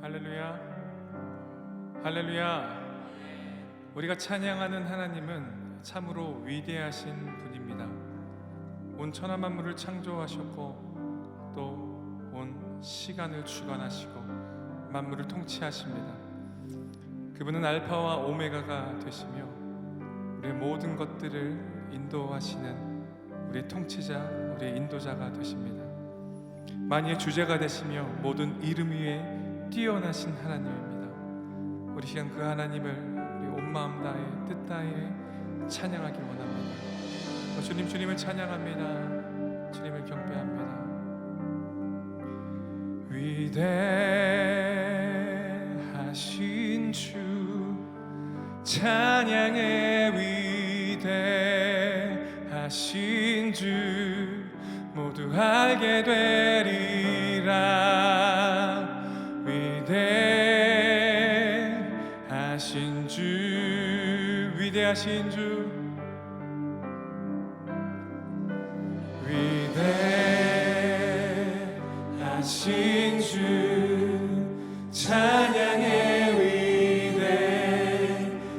할렐루야, 할렐루야. 우리가 찬양하는 하나님은 참으로 위대하신 분입니다. 온 천하 만물을 창조하셨고 또 온 시간을 주관하시고 만물을 통치하십니다. 그분은 알파와 오메가가 되시며 우리의 모든 것들을 인도하시는 우리의 통치자, 우리의 인도자가 되십니다. 만유의 주제가 되시며 모든 이름 위에 뛰어나신 하나님입니다. 우리 시간 그 하나님을 우리 온 마음 다해 뜻 다해 찬양하기 원합니다. 주님을 찬양합니다. 주님을 경배합니다. 위대하신 주 찬양해. 위대하신 주 모두 알게 되리라. 위대하신 주, 위대하신 주, 위대하신 주 찬양해.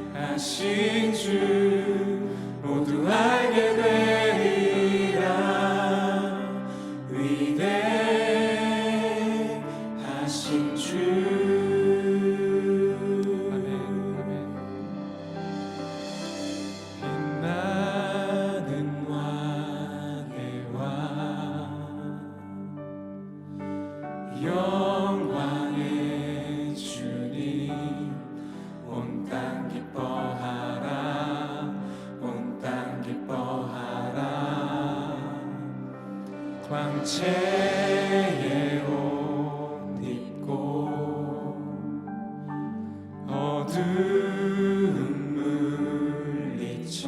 위대하신 주 모두 알게 되리라. 위대하신 주. 아멘, 아멘. 빛나는 왕의 왕, 영광의 주님, 온 땅 기뻐하라. 온 땅 기뻐하라. 광채의 옷 입고 어둠 물리쳐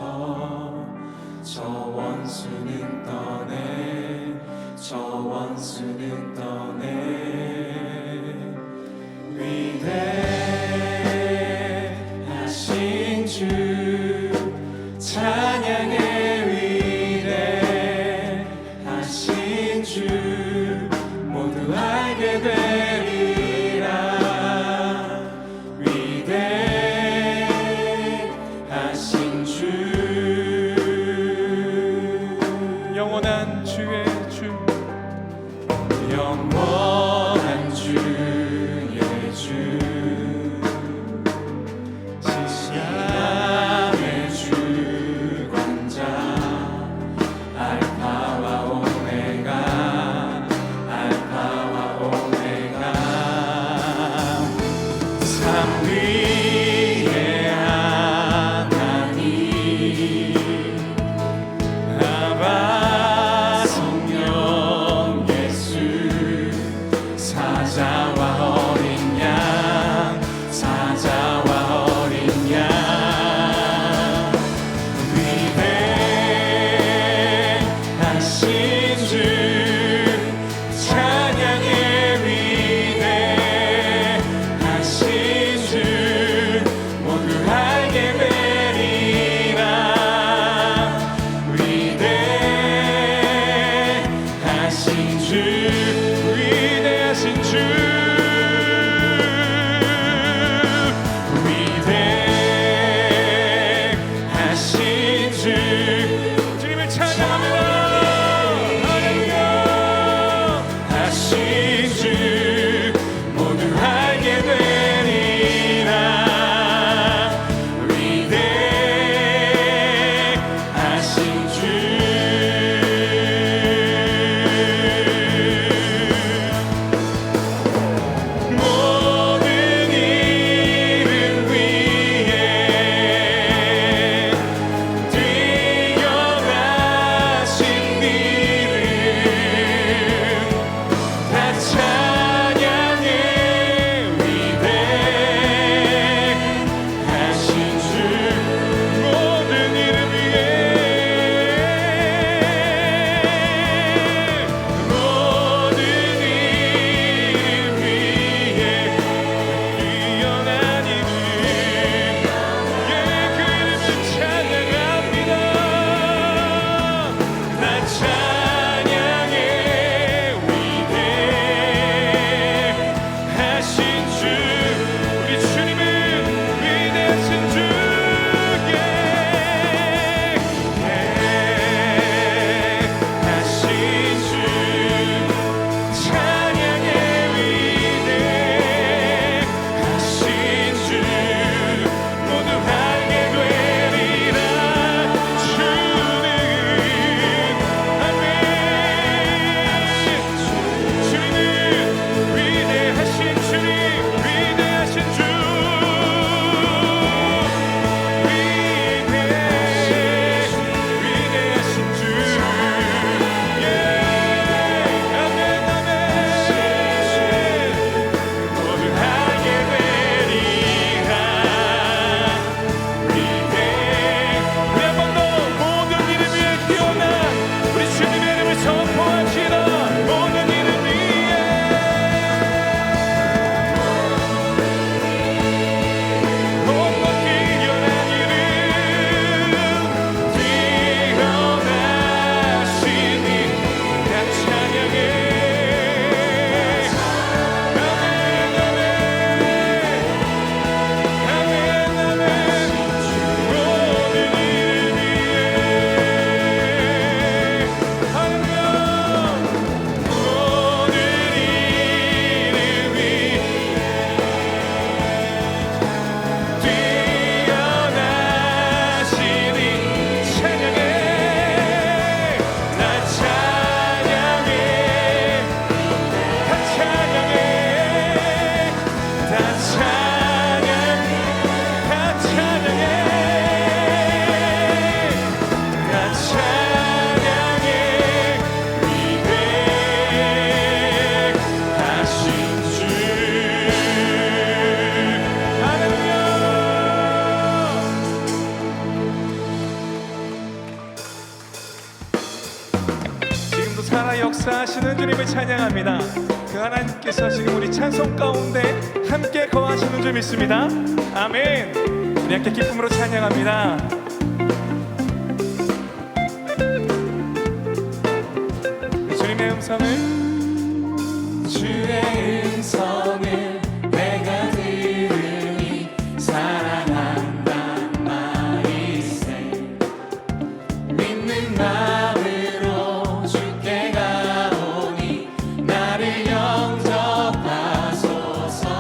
저 원수는 떠내. 저 원수는 떠내. 위대하신 주 찬양해. 위대하신 주 그 하나님께서 지금 우리 찬송 가운데 함께 거하시는 줄 믿습니다. 아멘. 우리 함께 기쁨으로 찬양합니다. 주님의 음성을 주의 음성을 내가 들으니 사랑한단 말이세 믿는 마음으로 주께 가오니 나를 영접하소서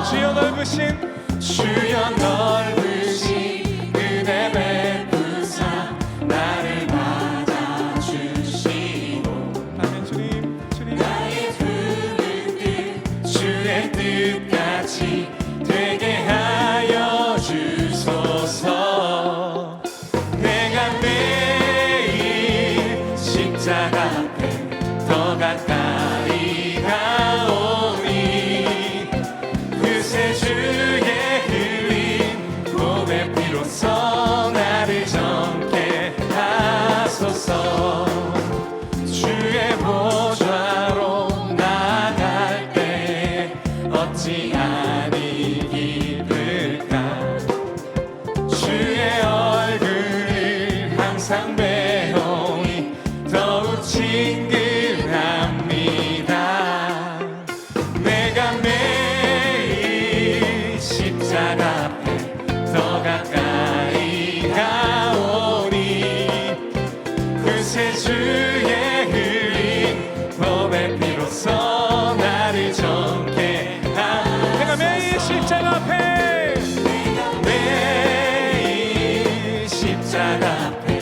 주여 넓으신 주여 넓으신 은혜 베푸사 나를 받아주시고 아멘. 주님 나의 푸른 뜻 주의 뜻같이 되게 하여 주소서 내가 매일 십자가 앞에 더 가까이 가오니 그새 주의 흘린 몸의 피로써 나를 정케 하소서 주의 보좌로 나갈 때 어찌하니 기쁠까 주의 얼굴을 항상 배우니 더욱 친근합니다 내가 매일 십자가 앞에 더 가까이 가오니 그새 주의 흘린 몸의 피로써 나를 정케 내가 매일 십자가 앞에 매일 십자가 앞에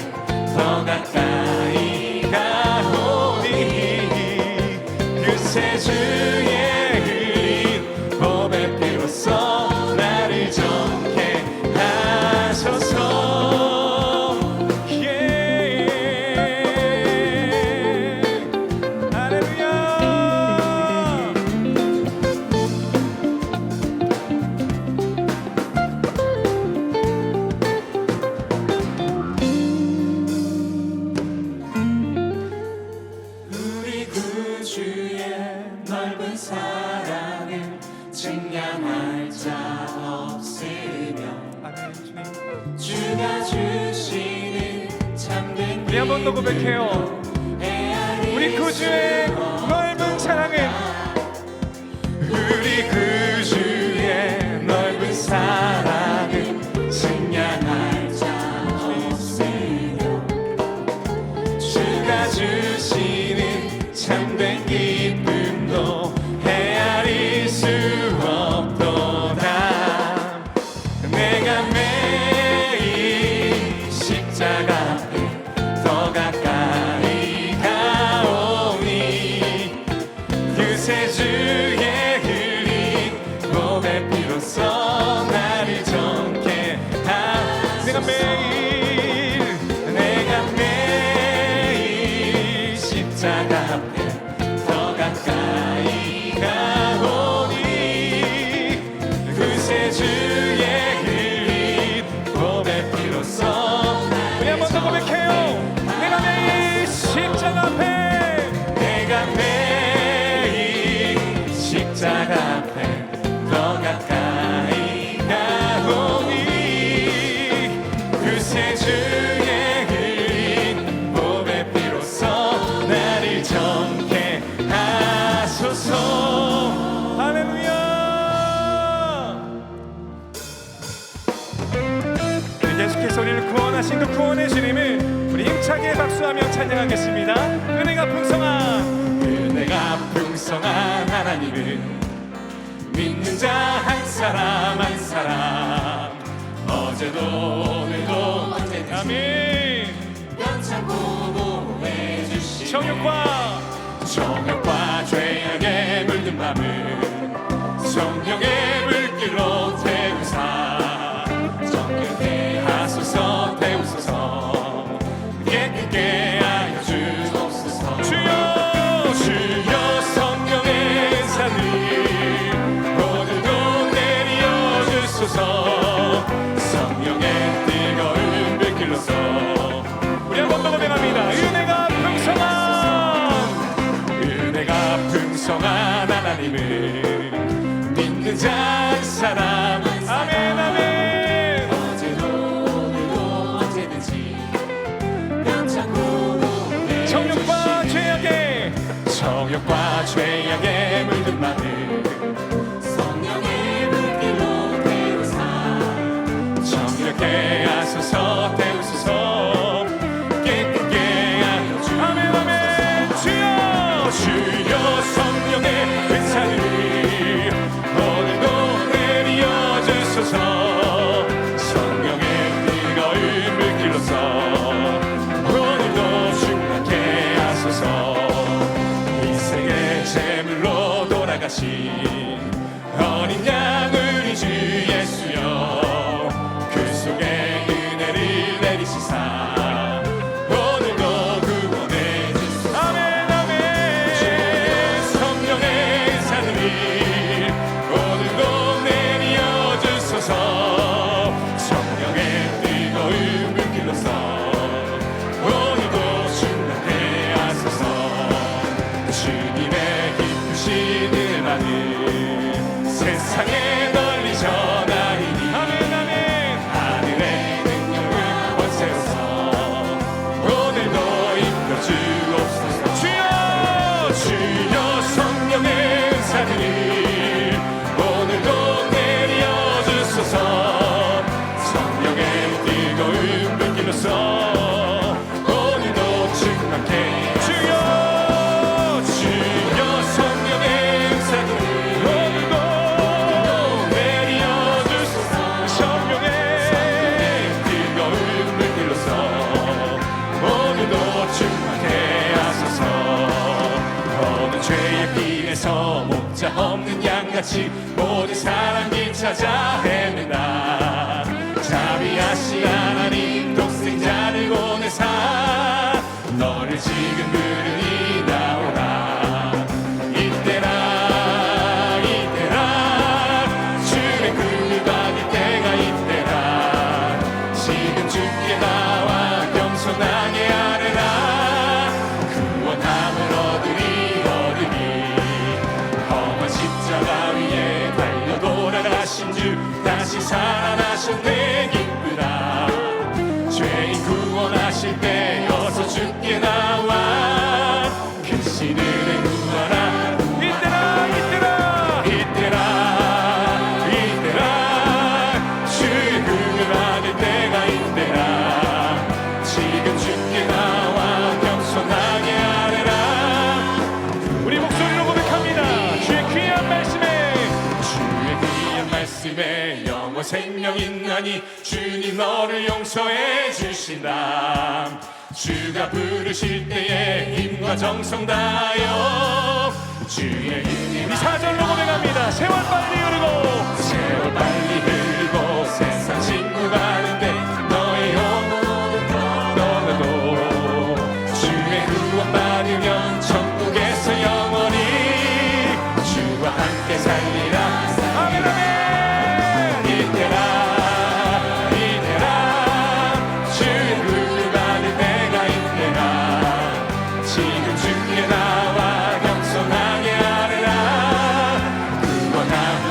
더 가까이 가오니 그새 주의 흘린 몸의 피로써 나를 정케 하소서 할렐루야. 우리 구주의 넓은 사랑을 증량할 자 없으며 아멘. 주님 주가 주시는 참된 우리 한 번 더 고백해요. 우리 구주의 넓은 사랑은 우리 구주의 넓은 사랑은 증량할 자 없으며 주가 주시는 참된 기쁨도 헤아릴 수 없도다 내가 매일 십자가 앞에 더 가까이 가오니 그새 주의 흘린 몸의 피로써 나를 정케 내가 매일 십자가 앞에 더 가까이 가오니 그새 주의 흘린 몸의 피로써 우리 한 번 더 고백해요. 내가 매일 십자가 앞에 내가 매일 십자가 앞에 더 가까이 가오니 그새 주의 흘린 몸의 피로써 나를 정케 하소서 할렐루야. 계속해서 우리를 구원하신 그 구원의 주님을 우리 힘차게 박수하며 찬양하겠습니다. 은혜가 풍성한 은혜가 풍성한 하나님을 믿는 자 한 사람 한 사람 어제도 오늘도 언제든지 아멘. 연창 보호해 주시네 정욕과 죄악에 물든 맘을 성령의 물길로 태우사 정결케 하소서 태우소서 깨끗게 하여 주옵소서 주여 성령의 산을 오늘도 내려주소서 성령의 뜨거운 불길로서 우리 한 번 더 고백합니다. 은혜가 풍성한 은혜가 풍성한 하나님 하나님을 믿는 자 한 사람은 아멘 아멘. 어제도 오늘도 언제든지 평창구로 정욕과 죄악에 정욕과 죄악에 물든 마음을 성령의 물길로 태우사 정력게 하소서 태우소서 깨끗게 하여 주옵소서. 아멘 아멘. 주여 주여 성령의 은사를 오늘도 내려 주소서. 성령의 뜨거운 물길로서 오늘도 충만케 하소서. 인생의 제물로 돌아가신 어린 양 우리 주 예수여, 그 속에 은혜를 내리시사 오늘도 구원해 주소서. 아멘 아멘. 주의 성령의 은사들이 오늘도 내려 주소서. 성령의 뜨거운 물길로서 오늘도 충만케 하소서. 주님의 기쁘신 은혜만을 세상에 널리 전하리니 아멘 아멘. 하늘의 능력을 권세로서 오늘도 이끌어 주옵소서. 주여 성령의 은사들이 오늘도 내려 주소서. 성령의 뜨거운 물길로서 오늘도 충만케 주여 성령의 은사들이 오늘도 내려 주소서. 성령의 뜨거운 물길로서 오늘도 충만케 하소서. 모든 죄의 길에서 목자 없는 양같이 모든 사람이 찾아 헤맨다. 자비하신 하나님 독생자를 보내사 너를 지금 부르니 나오라. 이때라 이때라 주의 구를 받을 때가 이때라. 지금 주께 나와 겸손하게 아뢰라. 구원함을 얻으리 험한 십자가 위에 달려 돌아가신 주 다시 살아나셨네. 기쁘다. 죄인 구원하실 때 어서 주께 나와 그 신을 구하라. 이때라 이때라. 이때라 주의 구를 받을 때가 이때라. 지금 주께 나와 겸손하게 아뢰라. 우리 목소리로 고백합니다. 주의 귀한 말씀에 영원 생명 있나니 주님 너를 용서해 주신다. 주가 부르실 때에 힘과 정성 다하여 주의 이름 우리 사절로 고백합니다. 세월 빨리 흐르고 세월 빨리 흐르고 세상 친구 가는데 너의 영혼은 떠나도 주의 구원 받으면 천국에서 영원히 주와 함께 살리라. 아멘 아멘. 이때라 주의 구를 받을 때가 이때라. 지금 주께 나와 겸손하게 아뢰라. 구원함을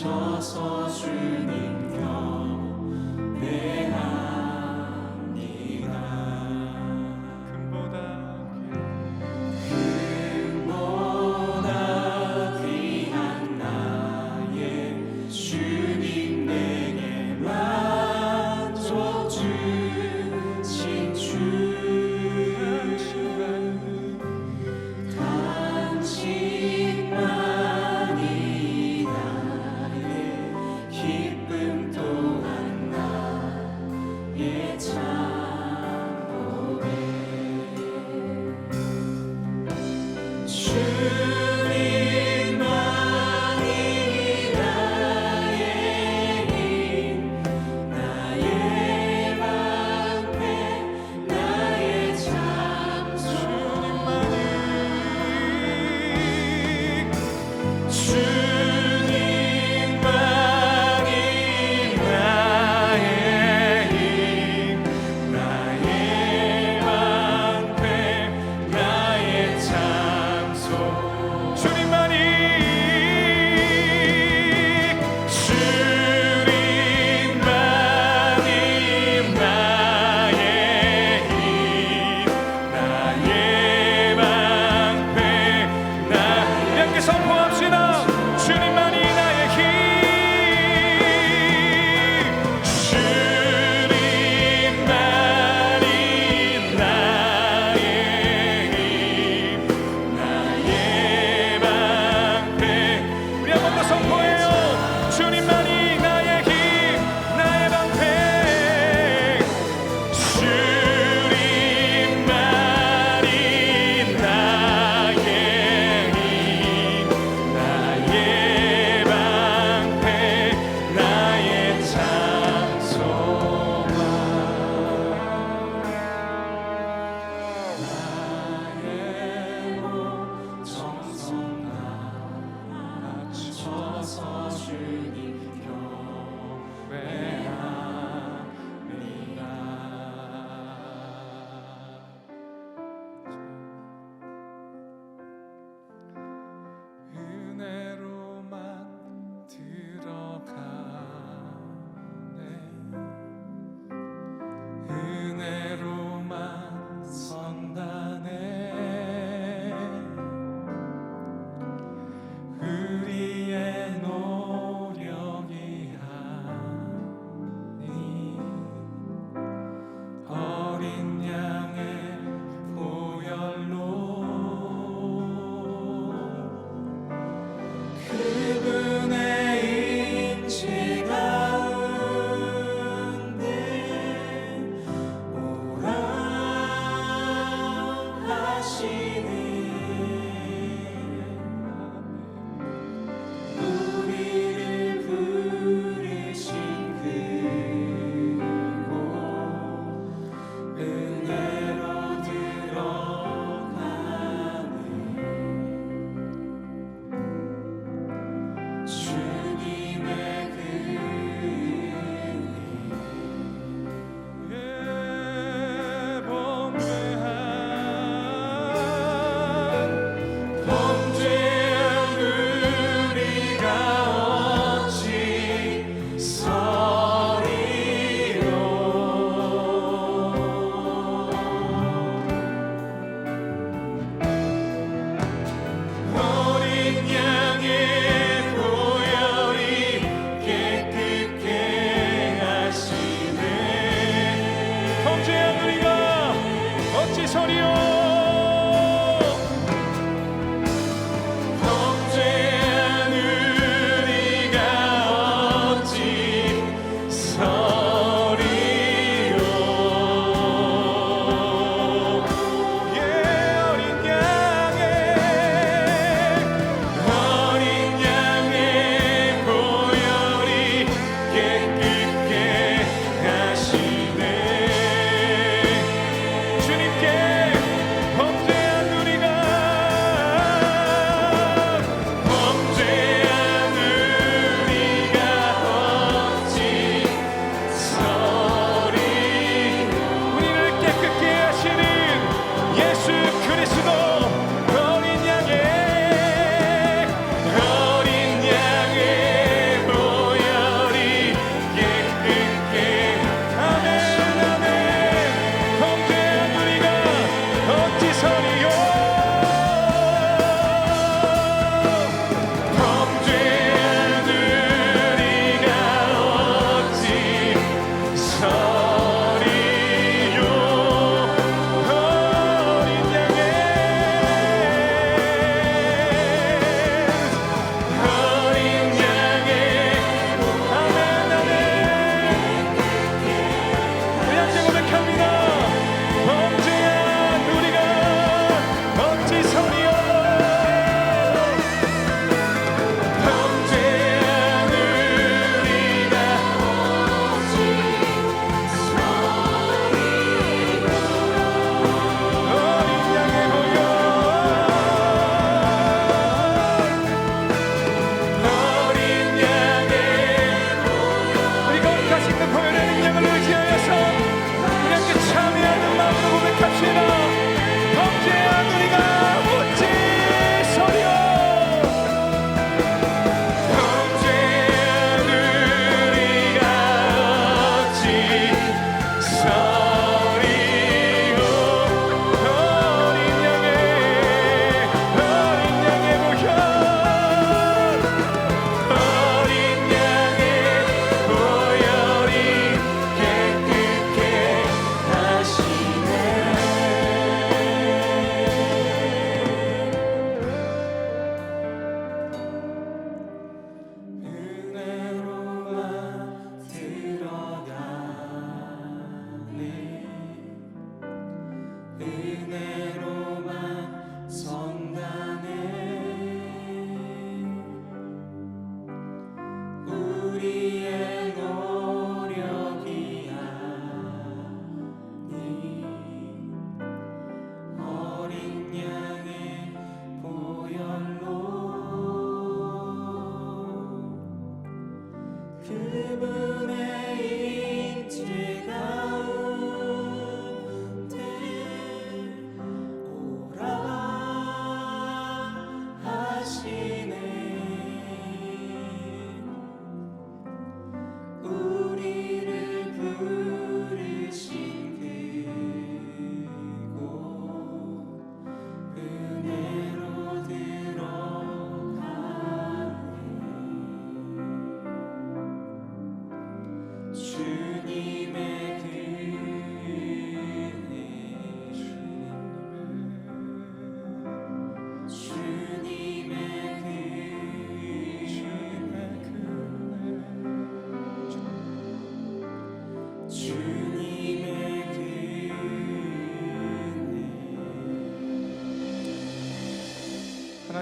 서서 주님 경배합니다. 금보다 귀한 나의 주님 내게 만족 주신 주 당신만이 나의 기쁨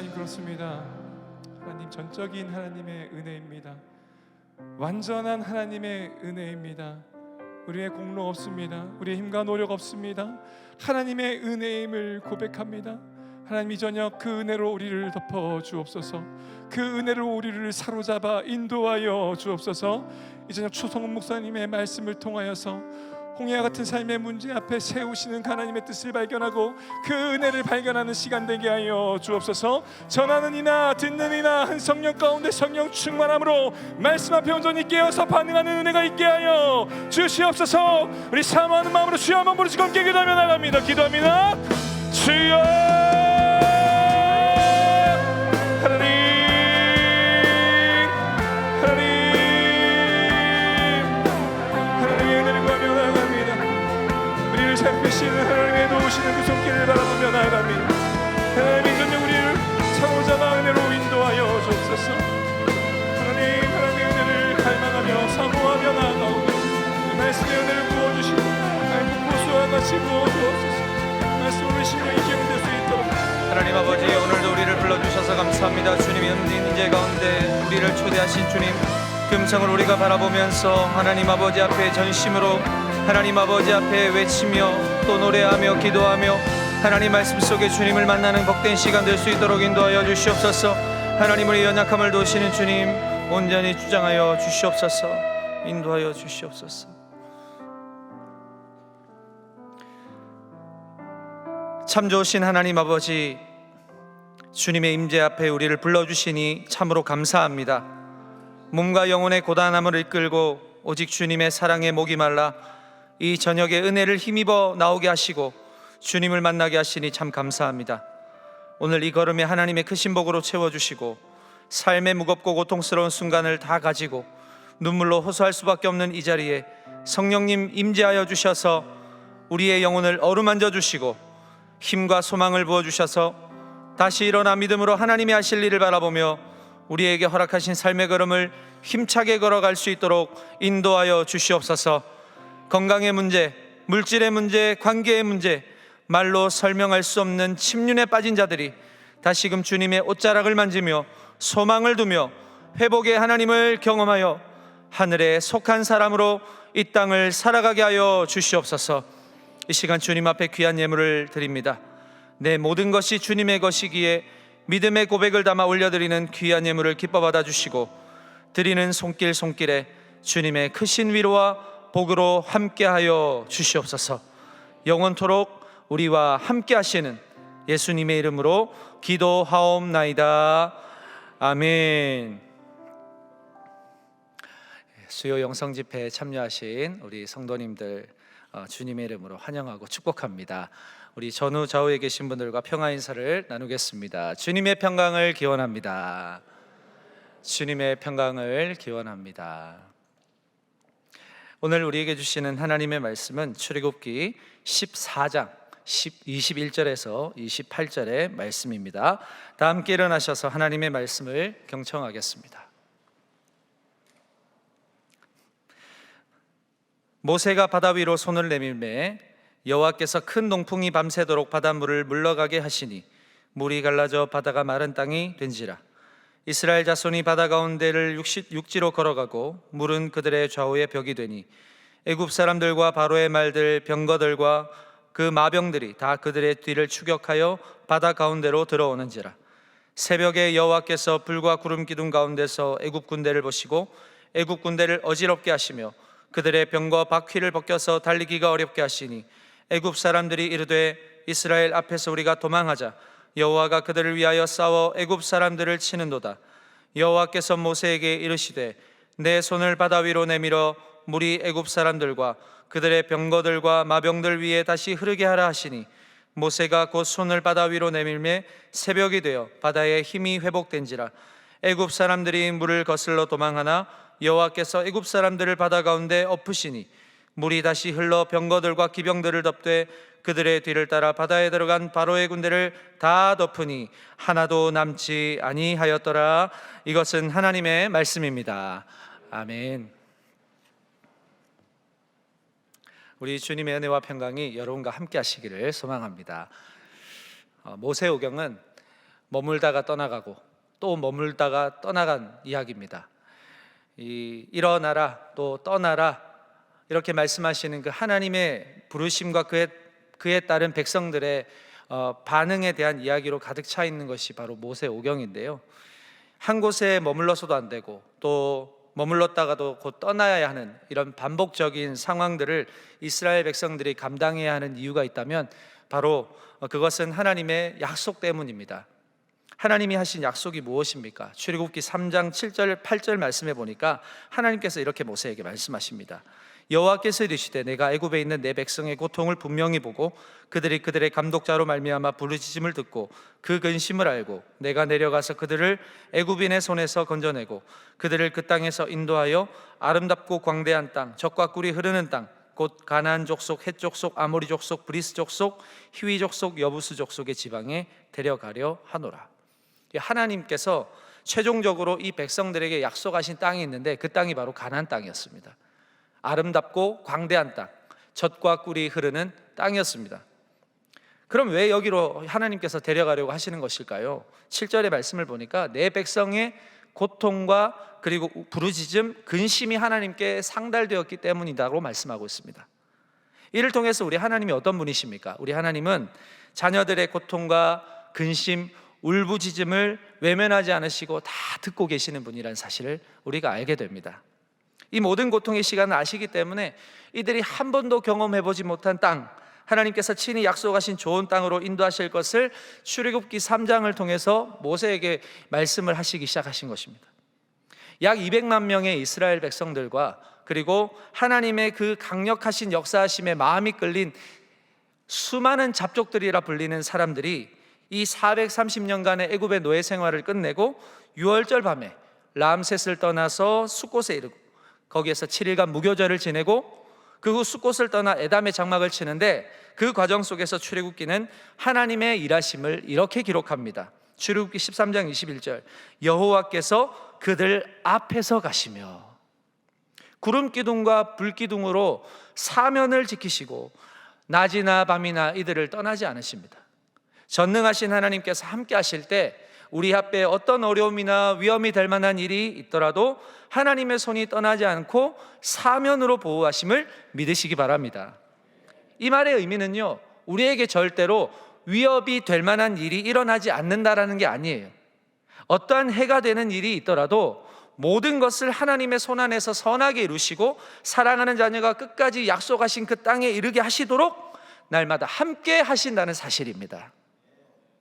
하나님, 그렇습니다. 하나님, 전적인 하나님의 은혜입니다. 완전한 하나님의 은혜입니다. 우리의 공로 없습니다. 우리의 힘과 노력 없습니다. 하나님의 은혜임을 고백합니다. 하나님, 이 저녁 그 은혜로 우리를 덮어 주옵소서. 그 은혜로 우리를 사로잡아 인도하여 주옵소서. 이 저녁 추성훈 목사님의 말씀을 통하여서 홍해와 같은 삶의 문제 앞에 세우시는 하나님의 뜻을 발견하고 그 은혜를 발견하는 시간 되게 하여 주옵소서. 전하는 이나 듣는 이나 한 성령 가운데 성령 충만함으로 말씀 앞에 온전히 깨어서 반응하는 은혜가 있게 하여 주시옵소서. 우리 사모하는 마음으로 주여 한번 부르시고 함께 기도하며 나갑니다. 기도합니다. 주여 하나님, 하나님의 은혜를 구하며 나아갑니다. 우리를 살피시는 하나님의 도우시는 그 손길을 바라보며 나아갑니다. 하나님, 이전에 우리를 사로잡아 은혜로 인도하여 주옵소서. 하나님의 은혜를 갈망하며 사모하며 나아가오며 그 말씀의 은혜를 부어주시고 하나님 폭포수와 같이 부어주옵소서. 말씀으로 심령이 기억될 수 있도록 하나님 아버지, 오늘도 우리를 불러주셔서 감사합니다. 주님이 은진 인재 가운데 우리를 초대하신 주님, 금성을 우리가 바라보면서 하나님 아버지 앞에 전심으로 하나님 아버지 앞에 외치며 또 노래하며 기도하며 하나님 말씀 속에 주님을 만나는 복된 시간 될 수 있도록 인도하여 주시옵소서. 하나님, 우리 연약함을 도우시는 주님 온전히 주장하여 주시옵소서. 인도하여 주시옵소서. 참 좋으신 하나님 아버지, 주님의 임재 앞에 우리를 불러주시니 참으로 감사합니다. 몸과 영혼의 고단함을 이끌고 오직 주님의 사랑에 목이 말라 이 저녁에 은혜를 힘입어 나오게 하시고 주님을 만나게 하시니 참 감사합니다. 오늘 이 걸음에 하나님의 크신 복으로 채워주시고 삶의 무겁고 고통스러운 순간을 다 가지고 눈물로 호소할 수밖에 없는 이 자리에 성령님 임재하여 주셔서 우리의 영혼을 어루만져 주시고 힘과 소망을 부어주셔서 다시 일어나 믿음으로 하나님이 하실 일을 바라보며 우리에게 허락하신 삶의 걸음을 힘차게 걸어갈 수 있도록 인도하여 주시옵소서. 건강의 문제, 물질의 문제, 관계의 문제, 말로 설명할 수 없는 침륜에 빠진 자들이 다시금 주님의 옷자락을 만지며 소망을 두며 회복의 하나님을 경험하여 하늘에 속한 사람으로 이 땅을 살아가게 하여 주시옵소서. 이 시간 주님 앞에 귀한 예물을 드립니다. 내 모든 것이 주님의 것이기에 믿음의 고백을 담아 올려드리는 귀한 예물을 기뻐 받아주시고 드리는 손길에 주님의 크신 위로와 복으로 함께하여 주시옵소서. 영원토록 우리와 함께 하시는 예수님의 이름으로 기도하옵나이다. 아멘. 수요 영성 집회에 참여하신 우리 성도님들 주님의 이름으로 환영하고 축복합니다. 우리 전후 좌우에 계신 분들과 평화 인사를 나누겠습니다. 주님의 평강을 기원합니다. 주님의 평강을 기원합니다. 오늘 우리에게 주시는 하나님의 말씀은 출애굽기 14장 21절에서 28절의 말씀입니다. 다 함께 일어나셔서 하나님의 말씀을 경청하겠습니다. 모세가 바다 위로 손을 내밀매 여호와께서 큰 동풍이 밤새도록 바닷물을 물러가게 하시니 물이 갈라져 바다가 마른 땅이 된지라. 이스라엘 자손이 바다 가운데를 육지로 걸어가고 물은 그들의 좌우에 벽이 되니 애굽 사람들과 바로의 말들 병거들과 그 마병들이 다 그들의 뒤를 추격하여 바다 가운데로 들어오는지라. 새벽에 여호와께서 불과 구름 기둥 가운데서 애굽 군대를 보시고 애굽 군대를 어지럽게 하시며 그들의 병과 바퀴를 벗겨서 달리기가 어렵게 하시니 애굽 사람들이 이르되 이스라엘 앞에서 우리가 도망하자. 여호와가 그들을 위하여 싸워 애굽 사람들을 치는도다. 여호와께서 모세에게 이르시되 내 손을 바다 위로 내밀어 물이 애굽 사람들과 그들의 병거들과 마병들 위에 다시 흐르게 하라 하시니 모세가 곧 손을 바다 위로 내밀매 새벽이 되어 바다의 힘이 회복된지라. 애굽 사람들이 물을 거슬러 도망하나 여호와께서 애굽 사람들을 바다 가운데 엎으시니 물이 다시 흘러 병거들과 기병들을 덮되 그들의 뒤를 따라 바다에 들어간 바로의 군대를 다 덮으니 하나도 남지 아니하였더라. 이것은 하나님의 말씀입니다. 아멘. 우리 주님의 은혜와 평강이 여러분과 함께 하시기를 소망합니다. 모세오경은 머물다가 떠나가고 또 머물다가 떠나간 이야기입니다. 일어나라 또 떠나라 이렇게 말씀하시는 그 하나님의 부르심과 그에 따른 백성들의 반응에 대한 이야기로 가득 차 있는 것이 바로 모세오경인데요. 한 곳에 머물러서도 안 되고 또 머물렀다가도 곧 떠나야 하는 이런 반복적인 상황들을 이스라엘 백성들이 감당해야 하는 이유가 있다면 바로 그것은 하나님의 약속 때문입니다. 하나님이 하신 약속이 무엇입니까? 출애굽기 3장 7절 8절 말씀해 보니까 하나님께서 이렇게 모세에게 말씀하십니다. 여호와께서 이르시되 내가 애굽에 있는 내 백성의 고통을 분명히 보고 그들이 그들의 감독자로 말미암아 부르짖음을 듣고 그 근심을 알고 내가 내려가서 그들을 애굽인의 손에서 건져내고 그들을 그 땅에서 인도하여 아름답고 광대한 땅 젖과 꿀이 흐르는 땅 곧 가나안 족속, 헷 족속, 아모리 족속, 브리스 족속, 히위 족속, 여부스 족속의 지방에 데려가려 하노라. 하나님께서 최종적으로 이 백성들에게 약속하신 땅이 있는데 그 땅이 바로 가나안 땅이었습니다. 아름답고 광대한 땅, 젖과 꿀이 흐르는 땅이었습니다. 그럼 왜 여기로 하나님께서 데려가려고 하시는 것일까요? 7절의 말씀을 보니까 내 백성의 고통과 그리고 부르짖음, 근심이 하나님께 상달되었기 때문이라고 말씀하고 있습니다. 이를 통해서 우리 하나님이 어떤 분이십니까? 우리 하나님은 자녀들의 고통과 근심, 울부짖음을 외면하지 않으시고 다 듣고 계시는 분이라는 사실을 우리가 알게 됩니다. 이 모든 고통의 시간을 아시기 때문에 이들이 한 번도 경험해보지 못한 땅, 하나님께서 친히 약속하신 좋은 땅으로 인도하실 것을 출애굽기 3장을 통해서 모세에게 말씀을 하시기 시작하신 것입니다. 약 200만 명의 이스라엘 백성들과 그리고 하나님의 그 강력하신 역사하심에 마음이 끌린 수많은 잡족들이라 불리는 사람들이 이 430년간의 애굽의 노예 생활을 끝내고 6월절 밤에 람셋을 떠나서 숫곳에 이르고 거기에서 7일간 무교절을 지내고 그 후 숫곳을 떠나 에담의 장막을 치는데 그 과정 속에서 출애굽기는 하나님의 일하심을 이렇게 기록합니다. 출애굽기 13장 21절 여호와께서 그들 앞에서 가시며 구름 기둥과 불 기둥으로 사면을 지키시고 낮이나 밤이나 이들을 떠나지 않으십니다. 전능하신 하나님께서 함께 하실 때 우리 앞에 어떤 어려움이나 위험이 될 만한 일이 있더라도 하나님의 손이 떠나지 않고 사면으로 보호하심을 믿으시기 바랍니다. 이 말의 의미는요, 우리에게 절대로 위협이 될 만한 일이 일어나지 않는다라는 게 아니에요. 어떠한 해가 되는 일이 있더라도 모든 것을 하나님의 손 안에서 선하게 이루시고 사랑하는 자녀가 끝까지 약속하신 그 땅에 이르게 하시도록 날마다 함께 하신다는 사실입니다.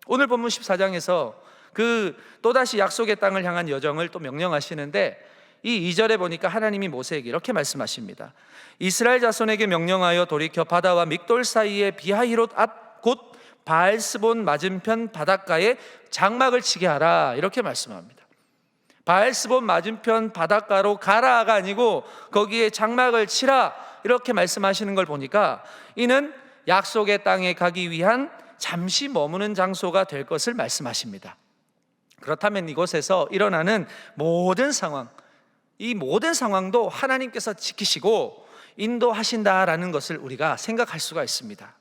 오늘 본문 14장에서 그 또다시 약속의 땅을 향한 여정을 또 명령하시는데 이 2절에 보니까 하나님이 모세에게 이렇게 말씀하십니다. 이스라엘 자손에게 명령하여 돌이켜 바다와 믹돌 사이에 비하히롯 앞 곧 바알스본 맞은편 바닷가에 장막을 치게 하라 이렇게 말씀합니다. 바알스본 맞은편 바닷가로 가라가 아니고 거기에 장막을 치라 이렇게 말씀하시는 걸 보니까 이는 약속의 땅에 가기 위한 잠시 머무는 장소가 될 것을 말씀하십니다. 그렇다면 이곳에서 일어나는 모든 상황, 이 모든 상황도 하나님께서 지키시고 인도하신다라는 것을 우리가 생각할 수가 있습니다.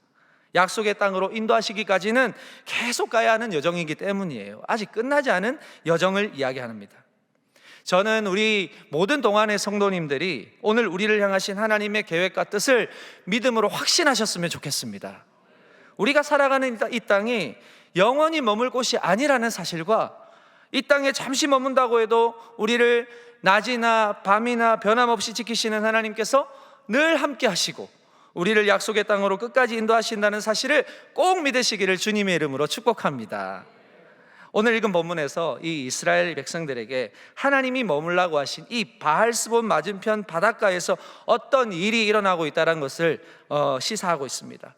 약속의 땅으로 인도하시기까지는 계속 가야 하는 여정이기 때문이에요. 아직 끝나지 않은 여정을 이야기합니다. 저는 우리 모든 동안의 성도님들이 오늘 우리를 향하신 하나님의 계획과 뜻을 믿음으로 확신하셨으면 좋겠습니다. 우리가 살아가는 이 땅이 영원히 머물 곳이 아니라는 사실과 이 땅에 잠시 머문다고 해도 우리를 낮이나 밤이나 변함없이 지키시는 하나님께서 늘 함께 하시고 우리를 약속의 땅으로 끝까지 인도하신다는 사실을 꼭 믿으시기를 주님의 이름으로 축복합니다. 오늘 읽은 본문에서 이 이스라엘 백성들에게 하나님이 머물라고 하신 이 바알스본 맞은편 바닷가에서 어떤 일이 일어나고 있다는 것을 시사하고 있습니다.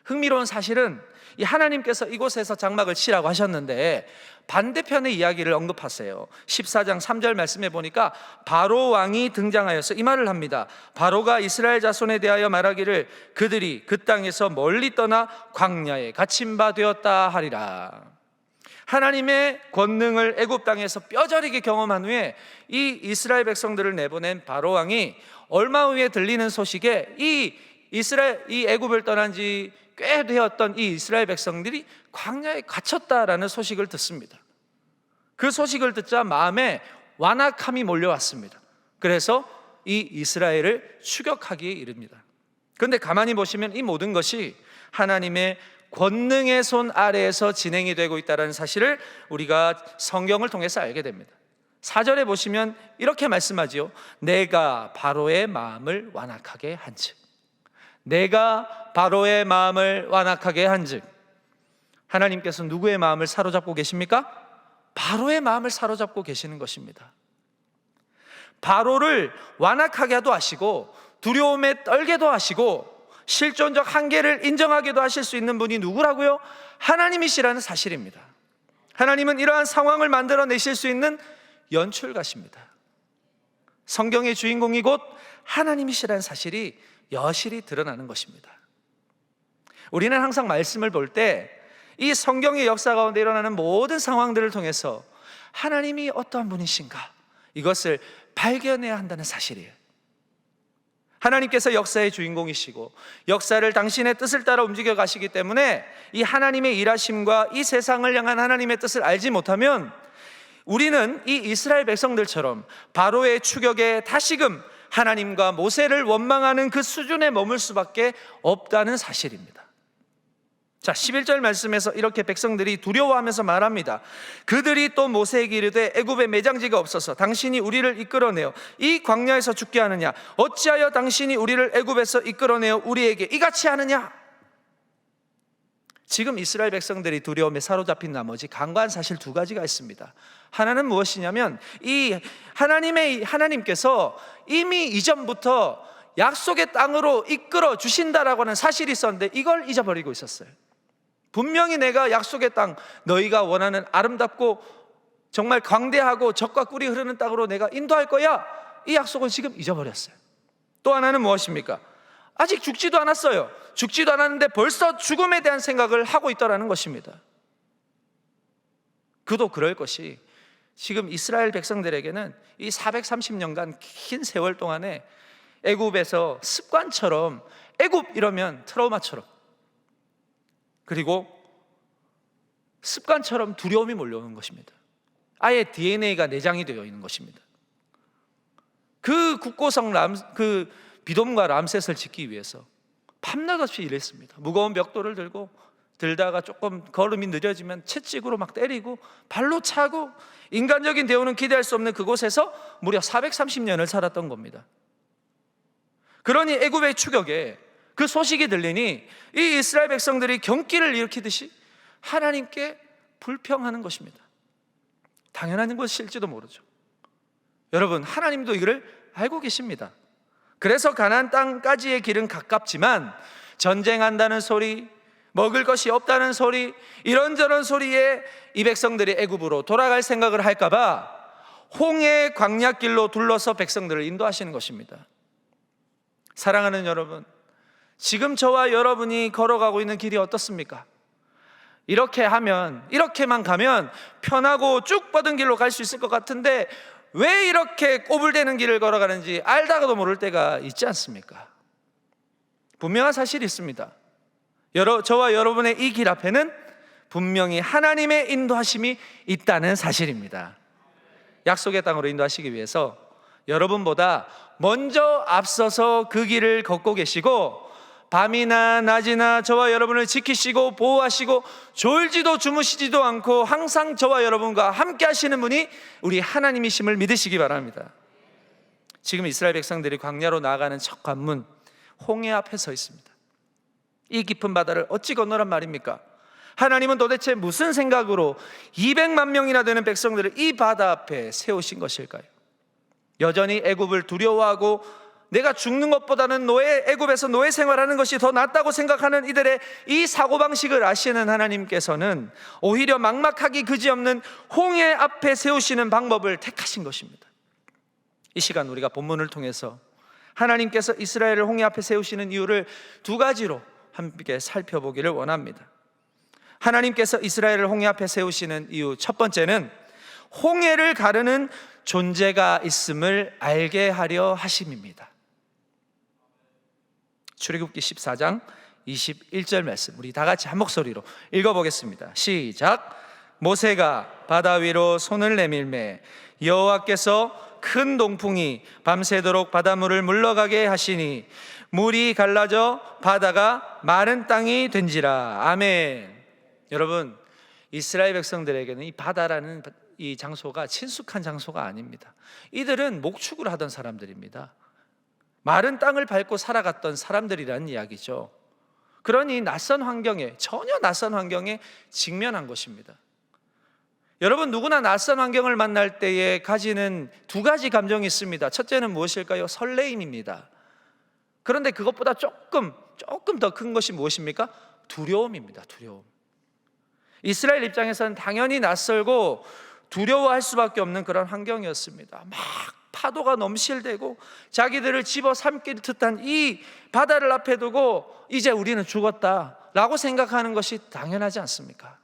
흥미로운 사실은 이 하나님께서 이곳에서 장막을 치라고 하셨는데 반대편의 이야기를 언급하세요. 14장 3절 말씀해 보니까 바로 왕이 등장하여서 이 말을 합니다. 바로가 이스라엘 자손에 대하여 말하기를 그들이 그 땅에서 멀리 떠나 광야에 갇힌 바 되었다 하리라. 하나님의 권능을 애굽 땅에서 뼈저리게 경험한 후에 이 이스라엘 백성들을 내보낸 바로 왕이 얼마 후에 들리는 소식에 이 애굽을 떠난 지 꽤 되었던 이 이스라엘 백성들이 광야에 갇혔다라는 소식을 듣습니다. 그 소식을 듣자 마음에 완악함이 몰려왔습니다. 그래서 이 이스라엘을 추격하기에 이릅니다. 그런데 가만히 보시면 이 모든 것이 하나님의 권능의 손 아래에서 진행이 되고 있다는 사실을 우리가 성경을 통해서 알게 됩니다. 4절에 보시면 이렇게 말씀하지요. 내가 바로의 마음을 완악하게 한즉. 내가 바로의 마음을 완악하게 한즉. 하나님께서 누구의 마음을 사로잡고 계십니까? 바로의 마음을 사로잡고 계시는 것입니다. 바로를 완악하게도 하시고 두려움에 떨게도 하시고 실존적 한계를 인정하게도 하실 수 있는 분이 누구라고요? 하나님이시라는 사실입니다. 하나님은 이러한 상황을 만들어내실 수 있는 연출가십니다. 성경의 주인공이 곧 하나님이시라는 사실이 여실히 드러나는 것입니다. 우리는 항상 말씀을 볼 때 이 성경의 역사 가운데 일어나는 모든 상황들을 통해서 하나님이 어떠한 분이신가, 이것을 발견해야 한다는 사실이에요. 하나님께서 역사의 주인공이시고 역사를 당신의 뜻을 따라 움직여 가시기 때문에 이 하나님의 일하심과 이 세상을 향한 하나님의 뜻을 알지 못하면 우리는 이 이스라엘 백성들처럼 바로의 추격에 다시금 하나님과 모세를 원망하는 그 수준에 머물 수밖에 없다는 사실입니다. 자, 11절 말씀에서 이렇게 백성들이 두려워하면서 말합니다. 그들이 또 모세에게 이르되 애굽에 매장지가 없어서 당신이 우리를 이끌어내어 이 광야에서 죽게 하느냐? 어찌하여 당신이 우리를 애굽에서 이끌어내어 우리에게 이같이 하느냐? 지금 이스라엘 백성들이 두려움에 사로잡힌 나머지 간과한 사실 두 가지가 있습니다. 하나는 무엇이냐면 이 하나님께서 이미 이전부터 약속의 땅으로 이끌어 주신다라고 하는 사실이 있었는데 이걸 잊어버리고 있었어요. 분명히 내가 약속의 땅, 너희가 원하는 아름답고 정말 광대하고 젖과 꿀이 흐르는 땅으로 내가 인도할 거야, 이 약속을 지금 잊어버렸어요. 또 하나는 무엇입니까? 아직 죽지도 않았어요. 죽지도 않았는데 벌써 죽음에 대한 생각을 하고 있더라는 것입니다. 그도 그럴 것이 지금 이스라엘 백성들에게는 이 430년간 긴 세월 동안에 애굽에서 습관처럼, 애굽 이러면 트라우마처럼, 그리고 습관처럼 두려움이 몰려오는 것입니다. 아예 DNA가 내장이 되어 있는 것입니다. 그 국고성 그 비돔과 람셋을 짓기 위해서 밤낮 없이 일했습니다. 무거운 벽돌을 들다가 조금 걸음이 느려지면 채찍으로 막 때리고 발로 차고 인간적인 대우는 기대할 수 없는 그곳에서 무려 430년을 살았던 겁니다. 그러니 애굽의 추격에 그 소식이 들리니 이 이스라엘 백성들이 경기를 일으키듯이 하나님께 불평하는 것입니다. 당연한 것일지도 모르죠. 여러분, 하나님도 이거를 알고 계십니다. 그래서 가나안 땅까지의 길은 가깝지만 전쟁한다는 소리, 먹을 것이 없다는 소리, 이런저런 소리에 이 백성들이 애굽으로 돌아갈 생각을 할까봐 홍해 광야길로 둘러서 백성들을 인도하시는 것입니다. 사랑하는 여러분, 지금 저와 여러분이 걸어가고 있는 길이 어떻습니까? 이렇게만 가면 편하고 쭉 뻗은 길로 갈 수 있을 것 같은데 왜 이렇게 꼬불대는 길을 걸어가는지 알다가도 모를 때가 있지 않습니까? 분명한 사실이 있습니다. 저와 여러분의 이 길 앞에는 분명히 하나님의 인도하심이 있다는 사실입니다. 약속의 땅으로 인도하시기 위해서 여러분보다 먼저 앞서서 그 길을 걷고 계시고 밤이나 낮이나 저와 여러분을 지키시고 보호하시고 졸지도 주무시지도 않고 항상 저와 여러분과 함께 하시는 분이 우리 하나님이심을 믿으시기 바랍니다. 지금 이스라엘 백성들이 광야로 나아가는 첫 관문 홍해 앞에 서 있습니다. 이 깊은 바다를 어찌 건너란 말입니까? 하나님은 도대체 무슨 생각으로 200만 명이나 되는 백성들을 이 바다 앞에 세우신 것일까요? 여전히 애굽을 두려워하고 내가 죽는 것보다는 애굽에서 노예 생활하는 것이 더 낫다고 생각하는 이들의 이 사고방식을 아시는 하나님께서는 오히려 막막하기 그지없는 홍해 앞에 세우시는 방법을 택하신 것입니다. 이 시간 우리가 본문을 통해서 하나님께서 이스라엘을 홍해 앞에 세우시는 이유를 두 가지로 함께 살펴보기를 원합니다. 하나님께서 이스라엘을 홍해 앞에 세우시는 이유, 첫 번째는 홍해를 가르는 존재가 있음을 알게 하려 하심입니다. 출애굽기 14장 21절 말씀 우리 다 같이 한 목소리로 읽어보겠습니다. 시작. 모세가 바다 위로 손을 내밀매 여호와께서 큰 동풍이 밤새도록 바닷물을 물러가게 하시니 물이 갈라져 바다가 마른 땅이 된지라. 아멘. 여러분, 이스라엘 백성들에게는 이 바다라는 이 장소가 친숙한 장소가 아닙니다. 이들은 목축을 하던 사람들입니다. 마른 땅을 밟고 살아갔던 사람들이라는 이야기죠. 그러니 낯선 환경에, 전혀 낯선 환경에 직면한 것입니다. 여러분, 누구나 낯선 환경을 만날 때에 가지는 두 가지 감정이 있습니다. 첫째는 무엇일까요? 설레임입니다. 그런데 그것보다 조금 더 큰 것이 무엇입니까? 두려움입니다. 두려움. 이스라엘 입장에서는 당연히 낯설고 두려워할 수밖에 없는 그런 환경이었습니다. 막 파도가 넘실대고 자기들을 집어삼킬 듯한 이 바다를 앞에 두고 이제 우리는 죽었다라고 생각하는 것이 당연하지 않습니까?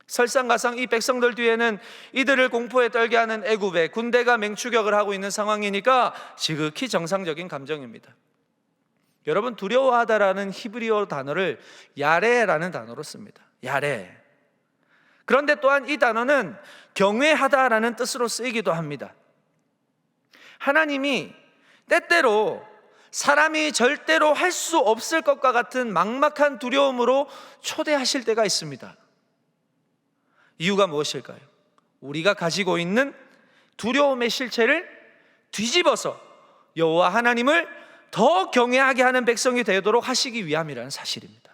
설상가상 이 백성들 뒤에는 이들을 공포에 떨게 하는 애굽의 군대가 맹추격을 하고 있는 상황이니까 지극히 정상적인 감정입니다. 여러분, 두려워하다라는 히브리어 단어를 야레라는 단어로 씁니다. 야레. 그런데 또한 이 단어는 경외하다라는 뜻으로 쓰이기도 합니다. 하나님이 때때로 사람이 절대로 할 수 없을 것과 같은 막막한 두려움으로 초대하실 때가 있습니다. 이유가 무엇일까요? 우리가 가지고 있는 두려움의 실체를 뒤집어서 여호와 하나님을 더 경외하게 하는 백성이 되도록 하시기 위함이라는 사실입니다.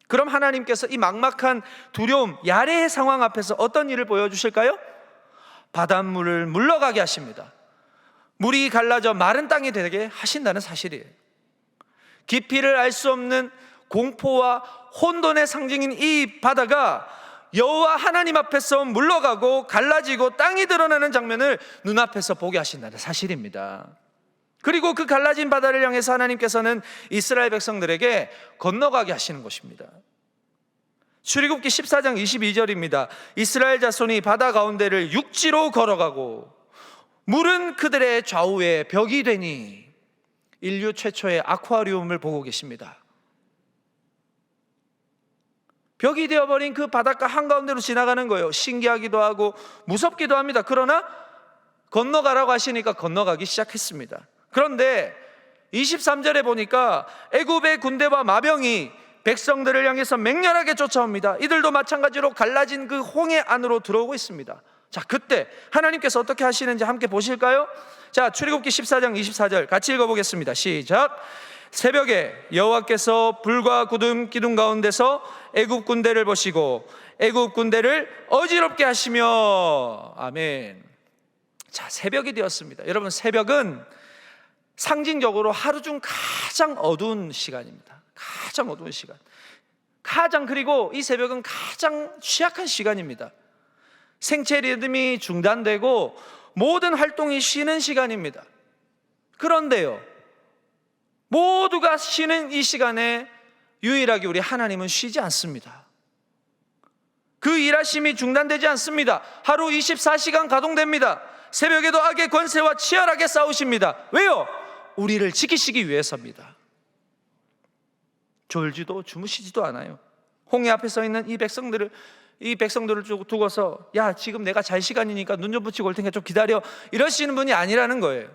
그럼 하나님께서 이 막막한 두려움, 야레의 상황 앞에서 어떤 일을 보여주실까요? 바닷물을 물러가게 하십니다. 물이 갈라져 마른 땅이 되게 하신다는 사실이에요. 깊이를 알 수 없는 공포와 혼돈의 상징인 이 바다가 여호와 하나님 앞에서 물러가고 갈라지고 땅이 드러나는 장면을 눈앞에서 보게 하신다는 사실입니다. 그리고 그 갈라진 바다를 향해서 하나님께서는 이스라엘 백성들에게 건너가게 하시는 것입니다. 출애굽기 14장 22절입니다. 이스라엘 자손이 바다 가운데를 육지로 걸어가고 물은 그들의 좌우에 벽이 되니. 인류 최초의 아쿠아리움을 보고 계십니다. 벽이 되어버린 그 바닷가 한가운데로 지나가는 거예요. 신기하기도 하고 무섭기도 합니다. 그러나 건너가라고 하시니까 건너가기 시작했습니다. 그런데 23절에 보니까 애굽의 군대와 마병이 백성들을 향해서 맹렬하게 쫓아옵니다. 이들도 마찬가지로 갈라진 그 홍해 안으로 들어오고 있습니다. 자, 그때 하나님께서 어떻게 하시는지 함께 보실까요? 자, 출애굽기 14장 24절 같이 읽어보겠습니다. 시작. 새벽에 여호와께서 불과 구름 기둥 가운데서 애굽 군대를 보시고 애굽 군대를 어지럽게 하시며. 아멘. 자, 새벽이 되었습니다. 여러분, 새벽은 상징적으로 하루 중 가장 어두운 시간입니다. 가장 어두운 시간. 그리고 이 새벽은 가장 취약한 시간입니다. 생체 리듬이 중단되고 모든 활동이 쉬는 시간입니다. 그런데요, 모두가 쉬는 이 시간에 유일하게 우리 하나님은 쉬지 않습니다. 그 일하심이 중단되지 않습니다. 하루 24시간 가동됩니다. 새벽에도 악의 권세와 치열하게 싸우십니다. 왜요? 우리를 지키시기 위해서입니다. 졸지도 주무시지도 않아요. 홍해 앞에 서 있는 이 백성들을 두고서 야, 지금 내가 잘 시간이니까 눈 좀 붙이고 올 테니까 좀 기다려, 이러시는 분이 아니라는 거예요.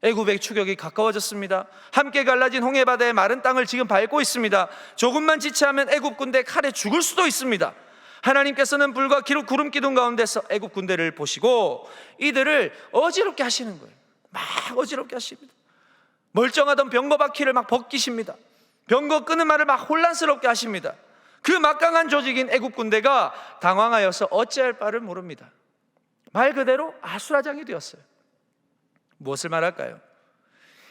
애굽의 추격이 가까워졌습니다. 함께 갈라진 홍해 바다의 마른 땅을 지금 밟고 있습니다. 조금만 지체하면 애굽 군대 칼에 죽을 수도 있습니다. 하나님께서는 불과 구름 기둥 가운데서 애굽 군대를 보시고 이들을 어지럽게 하시는 거예요. 막 어지럽게 하십니다. 멀쩡하던 병거 바퀴를 막 벗기십니다. 병거 끄는 말을 막 혼란스럽게 하십니다. 그 막강한 조직인 애굽 군대가 당황하여서 어찌할 바를 모릅니다. 말 그대로 아수라장이 되었어요. 무엇을 말할까요?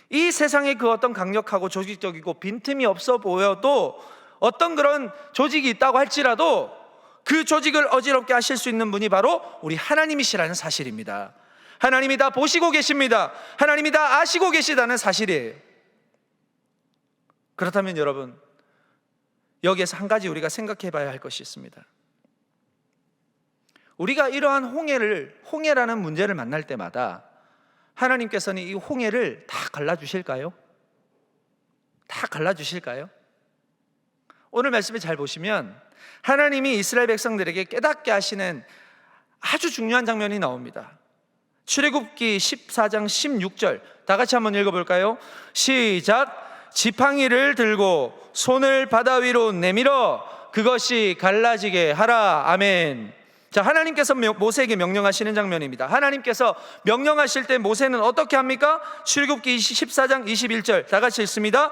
이 세상에 그 어떤 강력하고 조직적이고 빈틈이 없어 보여도 어떤 그런 조직이 있다고 할지라도 그 조직을 어지럽게 하실 수 있는 분이 바로 우리 하나님이시라는 사실입니다. 하나님이 다 보시고 계십니다. 하나님이 다 아시고 계시다는 사실이에요. 그렇다면 여러분, 여기에서 한 가지 우리가 생각해 봐야 할 것이 있습니다. 우리가 이러한 홍해라는 문제를 만날 때마다 하나님께서는 이 홍해를 다 갈라주실까요? 다 갈라주실까요? 오늘 말씀을 잘 보시면 하나님이 이스라엘 백성들에게 깨닫게 하시는 아주 중요한 장면이 나옵니다. 출애굽기 14장 16절 다 같이 한번 읽어볼까요? 시작. 지팡이를 들고 손을 바다 위로 내밀어 그것이 갈라지게 하라. 아멘. 자, 하나님께서 모세에게 명령하시는 장면입니다. 하나님께서 명령하실 때 모세는 어떻게 합니까? 출애굽기 14장 21절 다 같이 읽습니다.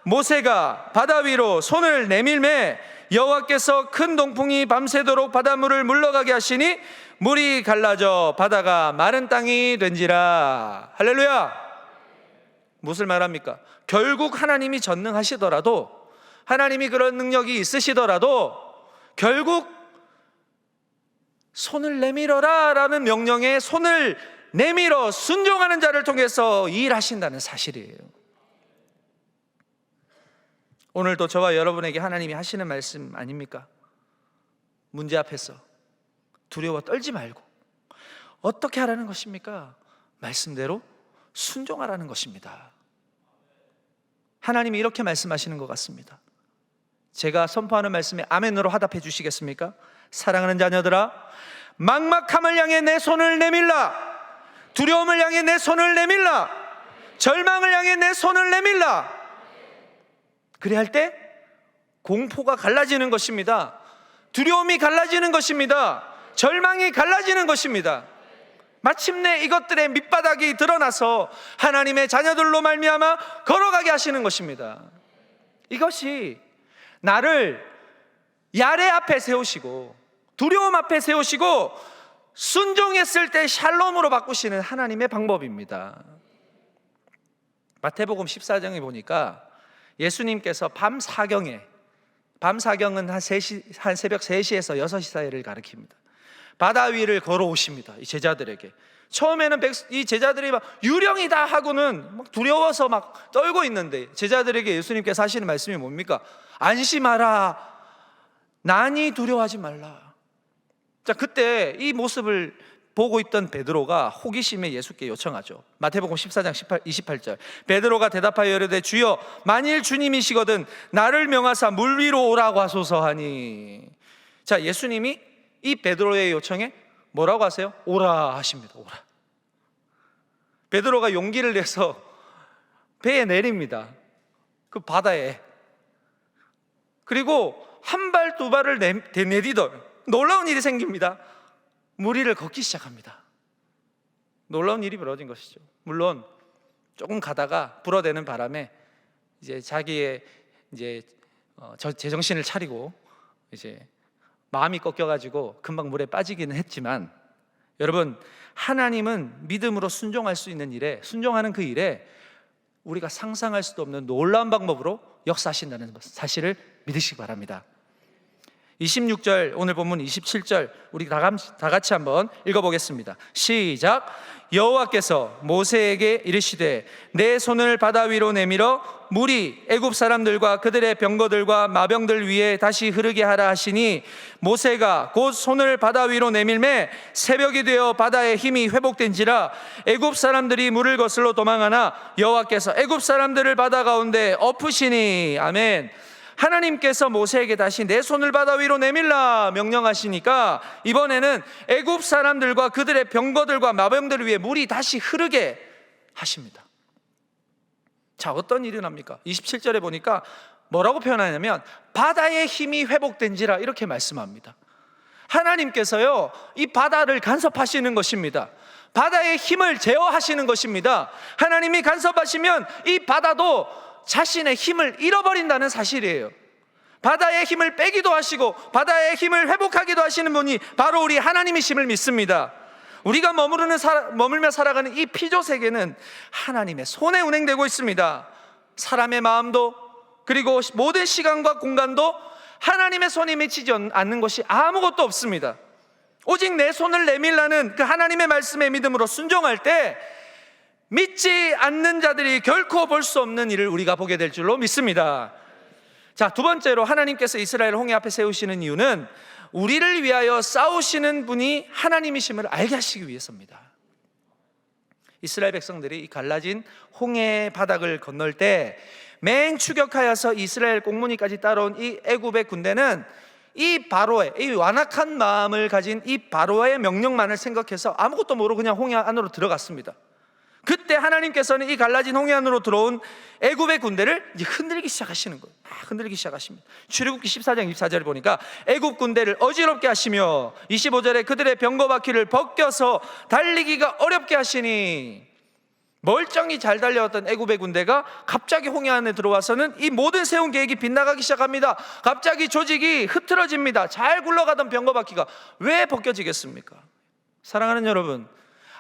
모세가 바다 위로 손을 내밀매 여호와께서 큰 동풍이 밤새도록 바닷물을 물러가게 하시니 물이 갈라져 바다가 마른 땅이 된지라. 할렐루야. 무엇을 말합니까? 결국 하나님이 전능하시더라도, 하나님이 그런 능력이 있으시더라도 결국 손을 내밀어라 라는 명령에 손을 내밀어 순종하는 자를 통해서 일하신다는 사실이에요. 오늘도 저와 여러분에게 하나님이 하시는 말씀 아닙니까? 문제 앞에서 두려워 떨지 말고 어떻게 하라는 것입니까? 말씀대로 순종하라는 것입니다. 하나님이 이렇게 말씀하시는 것 같습니다. 제가 선포하는 말씀에 아멘으로 화답해 주시겠습니까? 사랑하는 자녀들아, 막막함을 향해 내 손을 내밀라. 두려움을 향해 내 손을 내밀라. 절망을 향해 내 손을 내밀라. 그래야 할 때 공포가 갈라지는 것입니다. 두려움이 갈라지는 것입니다. 절망이 갈라지는 것입니다. 마침내 이것들의 밑바닥이 드러나서 하나님의 자녀들로 말미암아 걸어가게 하시는 것입니다. 이것이 나를 야레 앞에 세우시고 두려움 앞에 세우시고 순종했을 때 샬롬으로 바꾸시는 하나님의 방법입니다. 마태복음 14장에 보니까 예수님께서 밤 사경은 한 새벽 3시에서 6시 사이를 가리킵니다. 바다 위를 걸어오십니다. 이 제자들에게. 처음에는 이 제자들이 막 유령이다 하고는 막 두려워서 막 떨고 있는데 제자들에게 예수님께서 하시는 말씀이 뭡니까? 안심하라. 난이 두려워하지 말라. 자, 그때 이 모습을 보고 있던 베드로가 호기심에 예수께 요청하죠. 마태복음 14장 28절 베드로가 대답하여 이르되 주여 만일 주님이시거든 나를 명하사 물 위로 오라고 하소서 하니. 자, 예수님이 이 베드로의 요청에 뭐라고 하세요? 오라 하십니다. 오라. 베드로가 용기를 내서 배에 내립니다. 그 바다에. 그리고 한 발 두 발을 내디뎌 놀라운 일이 생깁니다. 물 위를 걷기 시작합니다. 놀라운 일이 벌어진 것이죠. 물론 조금 가다가 불어대는 바람에 이제 자기의 제정신을 차리고 이제 마음이 꺾여가지고 금방 물에 빠지기는 했지만, 여러분, 하나님은 믿음으로 순종할 수 있는 일에, 순종하는 그 일에 우리가 상상할 수도 없는 놀라운 방법으로 역사하신다는 사실을 믿으시기 바랍니다. 26절, 오늘 본문 27절 우리 다 같이 한번 읽어보겠습니다. 시작. 여호와께서 모세에게 이르시되 내 손을 바다 위로 내밀어 물이 애굽 사람들과 그들의 병거들과 마병들 위에 다시 흐르게 하라 하시니 모세가 곧 손을 바다 위로 내밀매 새벽이 되어 바다의 힘이 회복된지라. 애굽 사람들이 물을 거슬러 도망하나 여호와께서 애굽 사람들을 바다 가운데 엎으시니. 아멘. 하나님께서 모세에게 다시 내 손을 바다 위로 내밀라 명령하시니까 이번에는 애굽 사람들과 그들의 병거들과 마병들 위에 물이 다시 흐르게 하십니다. 자, 어떤 일이 납니까? 27절에 보니까 뭐라고 표현하냐면 바다의 힘이 회복된지라 이렇게 말씀합니다. 하나님께서요, 이 바다를 간섭하시는 것입니다. 바다의 힘을 제어하시는 것입니다. 하나님이 간섭하시면 이 바다도 자신의 힘을 잃어버린다는 사실이에요. 바다의 힘을 빼기도 하시고 바다의 힘을 회복하기도 하시는 분이 바로 우리 하나님이심을 믿습니다. 우리가 머물며 살아가는 이 피조 세계는 하나님의 손에 운행되고 있습니다. 사람의 마음도 그리고 모든 시간과 공간도 하나님의 손이 미치지 않는 것이 아무것도 없습니다. 오직 내 손을 내밀라는 그 하나님의 말씀에 믿음으로 순종할 때 믿지 않는 자들이 결코 볼 수 없는 일을 우리가 보게 될 줄로 믿습니다. 자, 두 번째로 하나님께서 이스라엘을 홍해 앞에 세우시는 이유는 우리를 위하여 싸우시는 분이 하나님이심을 알게 하시기 위해서입니다. 이스라엘 백성들이 이 갈라진 홍해 바닥을 건널 때 맹추격하여서 이스라엘 공문이까지 따라온 이 애굽의 군대는 이 바로의, 이 완악한 마음을 가진 이 바로의 명령만을 생각해서 아무것도 모르고 그냥 홍해 안으로 들어갔습니다. 그때 하나님께서는 이 갈라진 홍해 안으로 들어온 애굽의 군대를 이제 흔들기 시작하시는 거예요. 흔들기 시작하십니다. 출애굽기 14장 24절에 보니까 애굽 군대를 어지럽게 하시며 25절에 그들의 병거바퀴를 벗겨서 달리기가 어렵게 하시니, 멀쩡히 잘 달려왔던 애굽의 군대가 갑자기 홍해 안에 들어와서는 이 모든 세운 계획이 빗나가기 시작합니다. 갑자기 조직이 흐트러집니다. 잘 굴러가던 병거바퀴가 왜 벗겨지겠습니까? 사랑하는 여러분,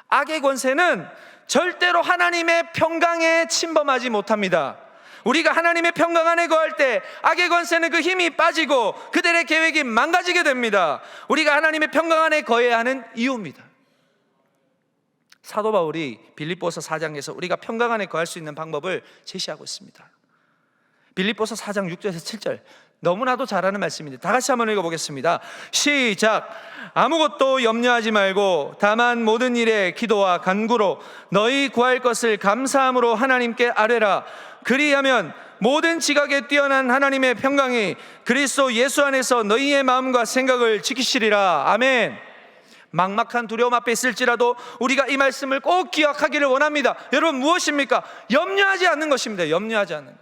악의 권세는 절대로 하나님의 평강에 침범하지 못합니다. 우리가 하나님의 평강 안에 거할 때 악의 권세는 그 힘이 빠지고 그들의 계획이 망가지게 됩니다. 우리가 하나님의 평강 안에 거해야 하는 이유입니다. 사도 바울이 빌립보서 4장에서 우리가 평강 안에 거할 수 있는 방법을 제시하고 있습니다. 빌립보서 4장 6절에서 7절, 너무나도 잘하는 말씀인데 다 같이 한번 읽어보겠습니다. 시작. 아무것도 염려하지 말고 다만 모든 일에 기도와 간구로 너희 구할 것을 감사함으로 하나님께 아뢰라. 그리하면 모든 지각에 뛰어난 하나님의 평강이 그리스도 예수 안에서 너희의 마음과 생각을 지키시리라. 아멘. 막막한 두려움 앞에 있을지라도 우리가 이 말씀을 꼭 기억하기를 원합니다. 여러분, 무엇입니까? 염려하지 않는 것입니다. 염려하지 않는 것.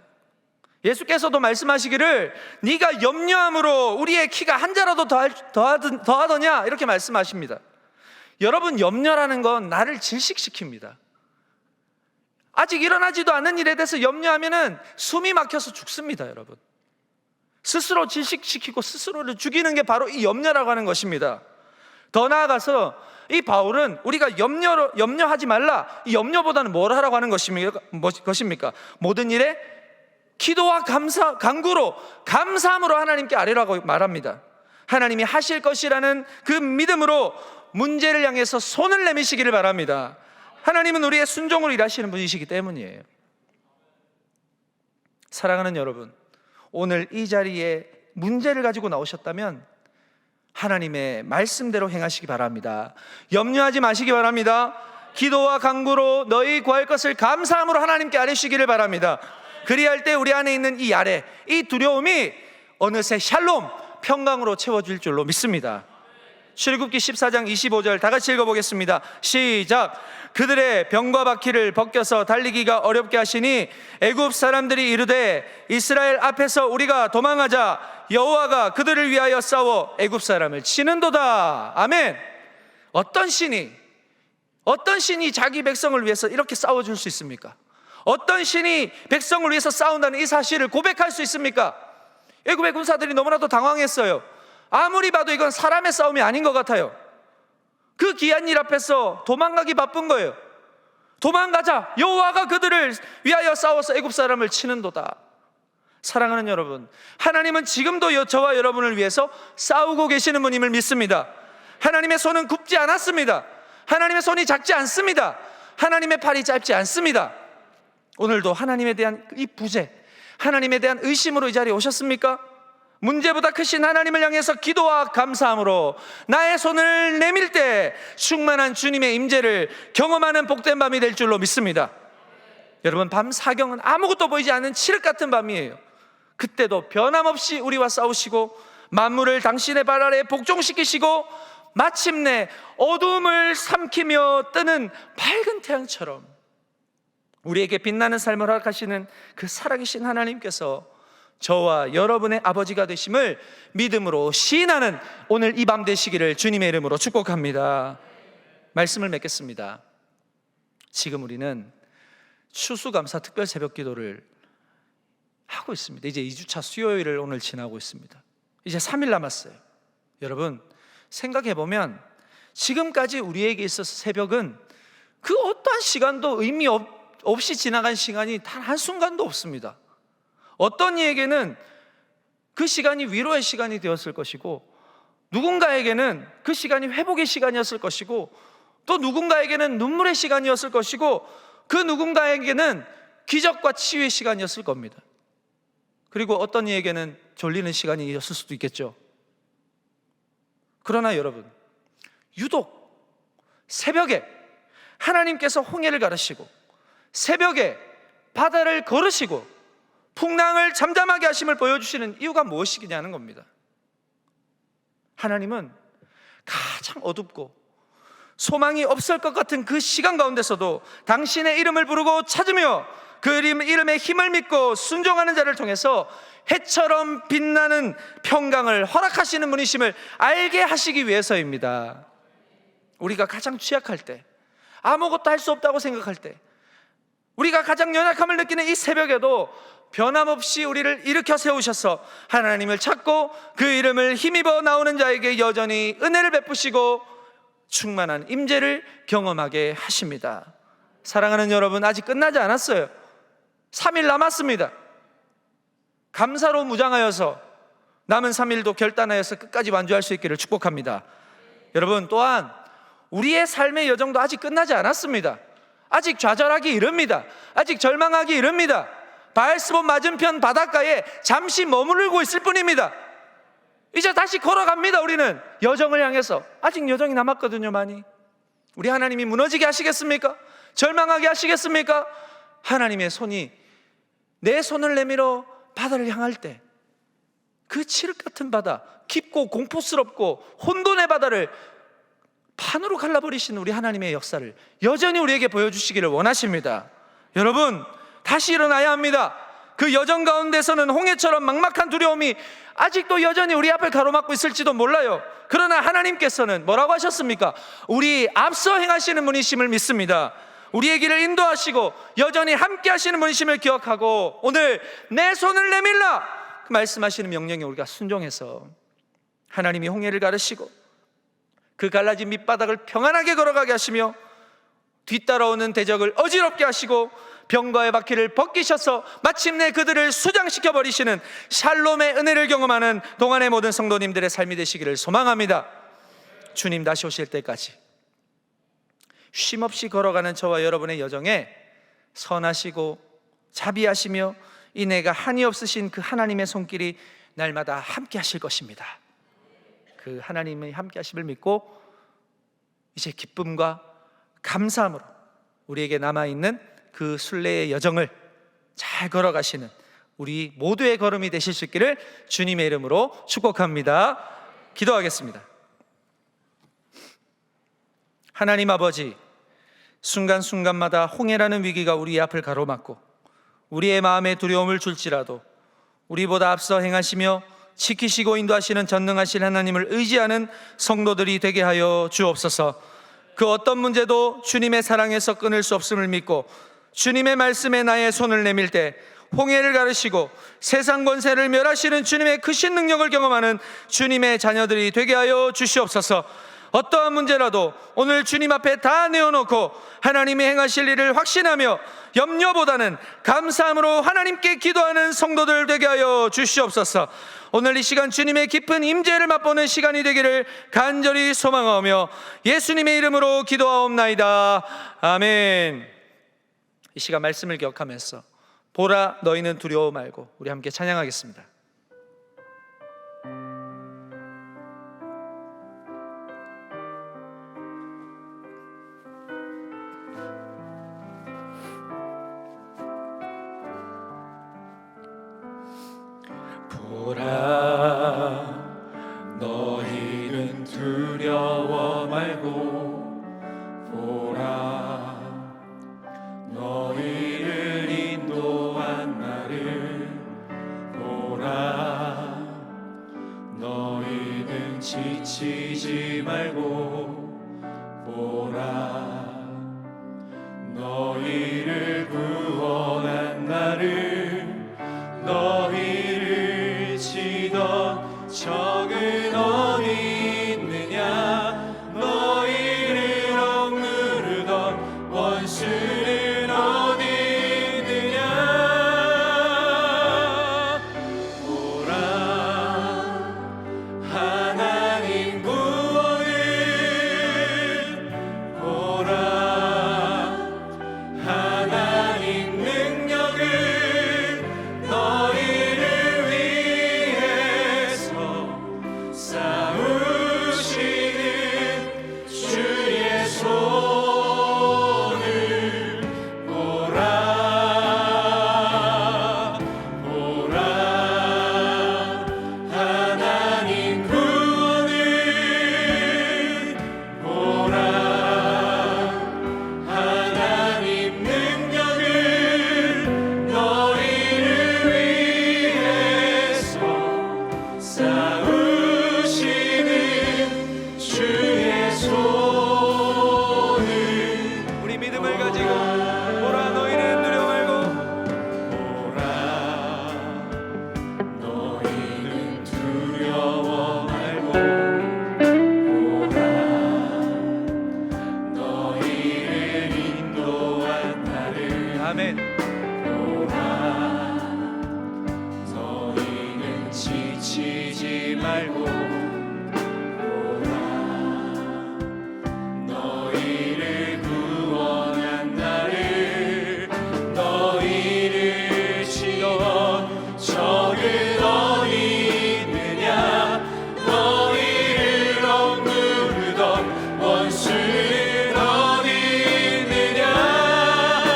예수께서도 말씀하시기를 네가 염려함으로 우리의 키가 한 자라도 더하더냐, 이렇게 말씀하십니다. 여러분, 염려라는 건 나를 질식시킵니다. 아직 일어나지도 않은 일에 대해서 염려하면은 숨이 막혀서 죽습니다. 여러분, 스스로 질식시키고 스스로를 죽이는 게 바로 이 염려라고 하는 것입니다. 더 나아가서 이 바울은 우리가 염려하지 말라, 이 염려보다는 뭘 하라고 하는 것입니까? 모든 일에 기도와 간구로 감사함으로 하나님께 아뢰라고 말합니다. 하나님이 하실 것이라는 그 믿음으로 문제를 향해서 손을 내미시기를 바랍니다. 하나님은 우리의 순종으로 일하시는 분이시기 때문이에요. 사랑하는 여러분, 오늘 이 자리에 문제를 가지고 나오셨다면 하나님의 말씀대로 행하시기 바랍니다. 염려하지 마시기 바랍니다. 기도와 간구로 너희 구할 것을 감사함으로 하나님께 아뢰시기를 바랍니다. 그리할 때 우리 안에 있는 이 아뢰, 이 두려움이 어느새 샬롬, 평강으로 채워질 줄로 믿습니다. 출애굽기 14장 25절 다 같이 읽어보겠습니다. 시작. 그들의 병과 바퀴를 벗겨서 달리기가 어렵게 하시니 애굽 사람들이 이르되 이스라엘 앞에서 우리가 도망하자. 여호와가 그들을 위하여 싸워 애굽 사람을 치는도다. 아멘. 어떤 신이 자기 백성을 위해서 이렇게 싸워줄 수 있습니까? 어떤 신이 백성을 위해서 싸운다는 이 사실을 고백할 수 있습니까? 애굽의 군사들이 너무나도 당황했어요. 아무리 봐도 이건 사람의 싸움이 아닌 것 같아요. 그 귀한 일 앞에서 도망가기 바쁜 거예요. 도망가자. 여호와가 그들을 위하여 싸워서 애굽 사람을 치는도다. 사랑하는 여러분, 하나님은 지금도 저와 여러분을 위해서 싸우고 계시는 분임을 믿습니다. 하나님의 손은 굽지 않았습니다. 하나님의 손이 작지 않습니다. 하나님의 팔이 짧지 않습니다. 오늘도 하나님에 대한 이 부재, 하나님에 대한 의심으로 이 자리에 오셨습니까? 문제보다 크신 하나님을 향해서 기도와 감사함으로 나의 손을 내밀 때 충만한 주님의 임재를 경험하는 복된 밤이 될 줄로 믿습니다. 여러분, 밤 사경은 아무것도 보이지 않는 칠흑 같은 밤이에요. 그때도 변함없이 우리와 싸우시고 만물을 당신의 발 아래에 복종시키시고 마침내 어둠을 삼키며 뜨는 밝은 태양처럼 우리에게 빛나는 삶을 허락하시는 그 살아계신 하나님께서 저와 여러분의 아버지가 되심을 믿음으로 시인하는 오늘 이 밤 되시기를 주님의 이름으로 축복합니다. 말씀을 맺겠습니다. 지금 우리는 추수감사 특별 새벽 기도를 하고 있습니다. 이제 2주차 수요일을 오늘 지나고 있습니다. 이제 3일 남았어요. 여러분, 생각해보면 지금까지 우리에게 있어서 새벽은 그 어떠한 시간도 의미 없이 지나간 시간이 단 한순간도 없습니다. 어떤 이에게는 그 시간이 위로의 시간이 되었을 것이고, 누군가에게는 그 시간이 회복의 시간이었을 것이고, 또 누군가에게는 눈물의 시간이었을 것이고, 그 누군가에게는 기적과 치유의 시간이었을 겁니다. 그리고 어떤 이에게는 졸리는 시간이었을 수도 있겠죠. 그러나 여러분, 유독 새벽에 하나님께서 홍해를 가르시고 새벽에 바다를 걸으시고 풍랑을 잠잠하게 하심을 보여주시는 이유가 무엇이냐는 겁니다. 하나님은 가장 어둡고 소망이 없을 것 같은 그 시간 가운데서도 당신의 이름을 부르고 찾으며 그 이름의 힘을 믿고 순종하는 자를 통해서 해처럼 빛나는 평강을 허락하시는 분이심을 알게 하시기 위해서입니다. 우리가 가장 취약할 때, 아무것도 할 수 없다고 생각할 때, 우리가 가장 연약함을 느끼는 이 새벽에도 변함없이 우리를 일으켜 세우셔서 하나님을 찾고 그 이름을 힘입어 나오는 자에게 여전히 은혜를 베푸시고 충만한 임재를 경험하게 하십니다. 사랑하는 여러분, 아직 끝나지 않았어요. 3일 남았습니다. 감사로 무장하여서 남은 3일도 결단하여서 끝까지 완주할 수 있기를 축복합니다. 여러분, 또한 우리의 삶의 여정도 아직 끝나지 않았습니다. 아직 좌절하기 이릅니다. 아직 절망하기 이릅니다. 바알스본 맞은편 바닷가에 잠시 머무르고 있을 뿐입니다. 이제 다시 걸어갑니다. 우리는 여정을 향해서. 아직 여정이 남았거든요. 많이. 우리 하나님이 무너지게 하시겠습니까? 절망하게 하시겠습니까? 하나님의 손이 내 손을 내밀어 바다를 향할 때 그 칠흑 같은 바다, 깊고 공포스럽고 혼돈의 바다를 판으로 갈라버리신 우리 하나님의 역사를 여전히 우리에게 보여주시기를 원하십니다. 여러분, 다시 일어나야 합니다. 그 여정 가운데서는 홍해처럼 막막한 두려움이 아직도 여전히 우리 앞을 가로막고 있을지도 몰라요. 그러나 하나님께서는 뭐라고 하셨습니까? 우리 앞서 행하시는 분이심을 믿습니다. 우리의 길을 인도하시고 여전히 함께 하시는 분이심을 기억하고 오늘 내 손을 내밀라 그 말씀하시는 명령에 우리가 순종해서 하나님이 홍해를 가르시고 그 갈라진 밑바닥을 평안하게 걸어가게 하시며 뒤따라오는 대적을 어지럽게 하시고 병과의 바퀴를 벗기셔서 마침내 그들을 수장시켜 버리시는 샬롬의 은혜를 경험하는 동안의 모든 성도님들의 삶이 되시기를 소망합니다. 주님 다시 오실 때까지 쉼없이 걸어가는 저와 여러분의 여정에 선하시고 자비하시며 인애가 한이 없으신 그 하나님의 손길이 날마다 함께 하실 것입니다. 그 하나님의 함께 하심을 믿고 이제 기쁨과 감사함으로 우리에게 남아있는 그 순례의 여정을 잘 걸어가시는 우리 모두의 걸음이 되실 수 있기를 주님의 이름으로 축복합니다. 기도하겠습니다. 하나님 아버지, 순간순간마다 홍해라는 위기가 우리 앞을 가로막고 우리의 마음에 두려움을 줄지라도 우리보다 앞서 행하시며 지키시고 인도하시는 전능하신 하나님을 의지하는 성도들이 되게 하여 주옵소서. 그 어떤 문제도 주님의 사랑에서 끊을 수 없음을 믿고 주님의 말씀에 나의 손을 내밀 때 홍해를 가르시고 세상 권세를 멸하시는 주님의 크신 능력을 경험하는 주님의 자녀들이 되게 하여 주시옵소서. 어떠한 문제라도 오늘 주님 앞에 다 내어놓고 하나님이 행하실 일을 확신하며 염려보다는 감사함으로 하나님께 기도하는 성도들 되게 하여 주시옵소서. 오늘 이 시간 주님의 깊은 임재를 맛보는 시간이 되기를 간절히 소망하며 예수님의 이름으로 기도하옵나이다. 아멘. 이 시간 말씀을 기억하면서 보라 너희는 두려워 말고 우리 함께 찬양하겠습니다. 보라 너희는 두려워 말고 보라 너희를 인도한 나를 보라 너희는 지치지 말고 보라 너희를 구원한 나를 너희를 치던 적은 어디 있느냐 너희를 억누르던 원수는 어디 있느냐 보라 하나님 구원을 보라 하나님 아멘. 너희는 지치지 말고 너희를 구원한 나를 너희를 치던 적은 어디 있느냐 너희를 억누르던 원수는 어디 있느냐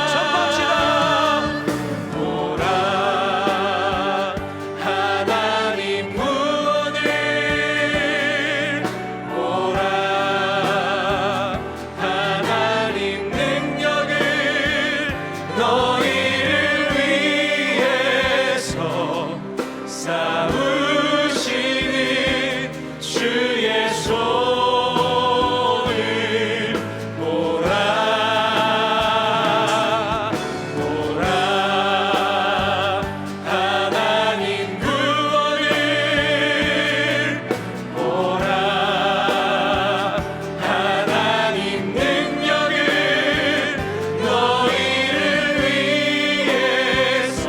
전파합시다. 보라 하나님 구원을 보라 하나님 능력을 너희를 위해서 싸우시는 주의 손을 보라 보라 하나님 구원을 보라 하나님 능력을 너희를 위해서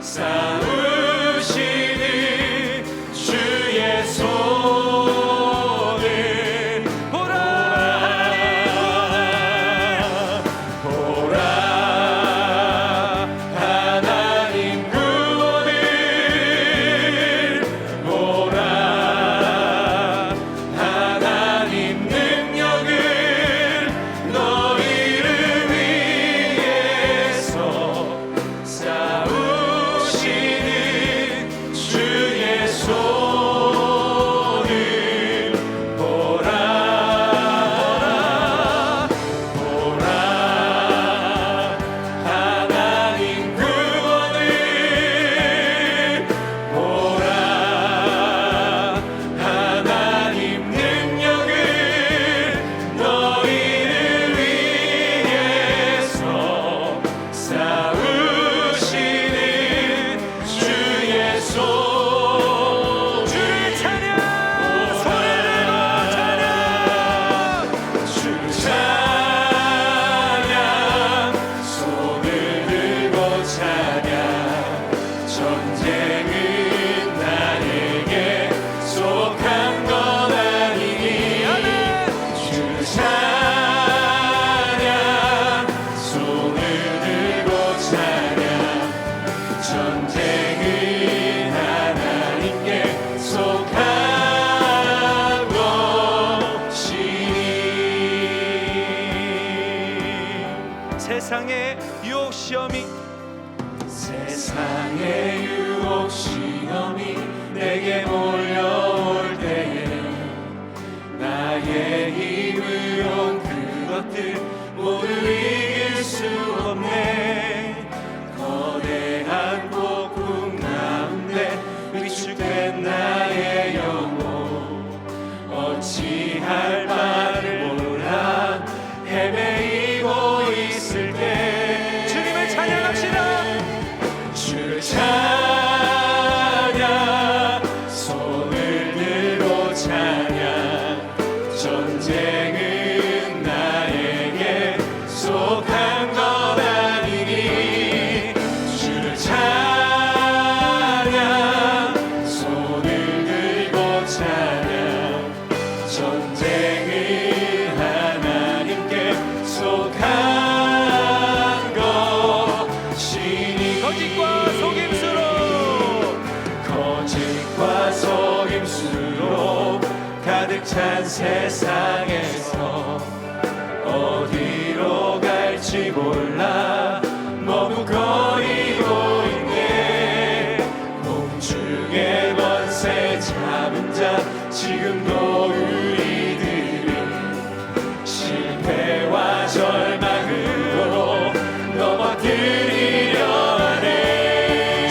싸우시는 주의 손을 보라 보라 하나님 구원을 보라 하나님 능력을 너희를 위해서 싸우시는 주의 손을 보라 보라 하나님 구원을 보라 하나님 능력을 너희를 위해서 싸우시는 주의 손 주를 찬양 소리를 내고 찬양 주를 찬양 손을 들고 찬양 전쟁은 나에게 속한 것 아니니 주를 찬양 손을 들고 찬양 전쟁은 하나님께 속한 것이니 세상의 유혹 시험이 세상의 유혹 시험이 내게 몰려올 때에 나의 힘으로 그것들 모두 이길 수 없네 거대한 폭풍 가운데 위축된 나의 영혼 어찌할 바를 몰라 헤매이고 있을 때 주님을 찬양합시다. 주를 찬양 손을 들고 찬양 전쟁은 나에게 속한 것 아니니 주를 찬양 손을 들고 찬양 전쟁은 하나님께 속한 것이니 거짓과 속임수로 거짓과 속임수로 가득 찬 세상에서 어디로 갈지 몰라 머뭇거리고 있네 공중의 번세 잡은 자 지금도 우리들은 실패와 절망으로 넘어뜨리려 하네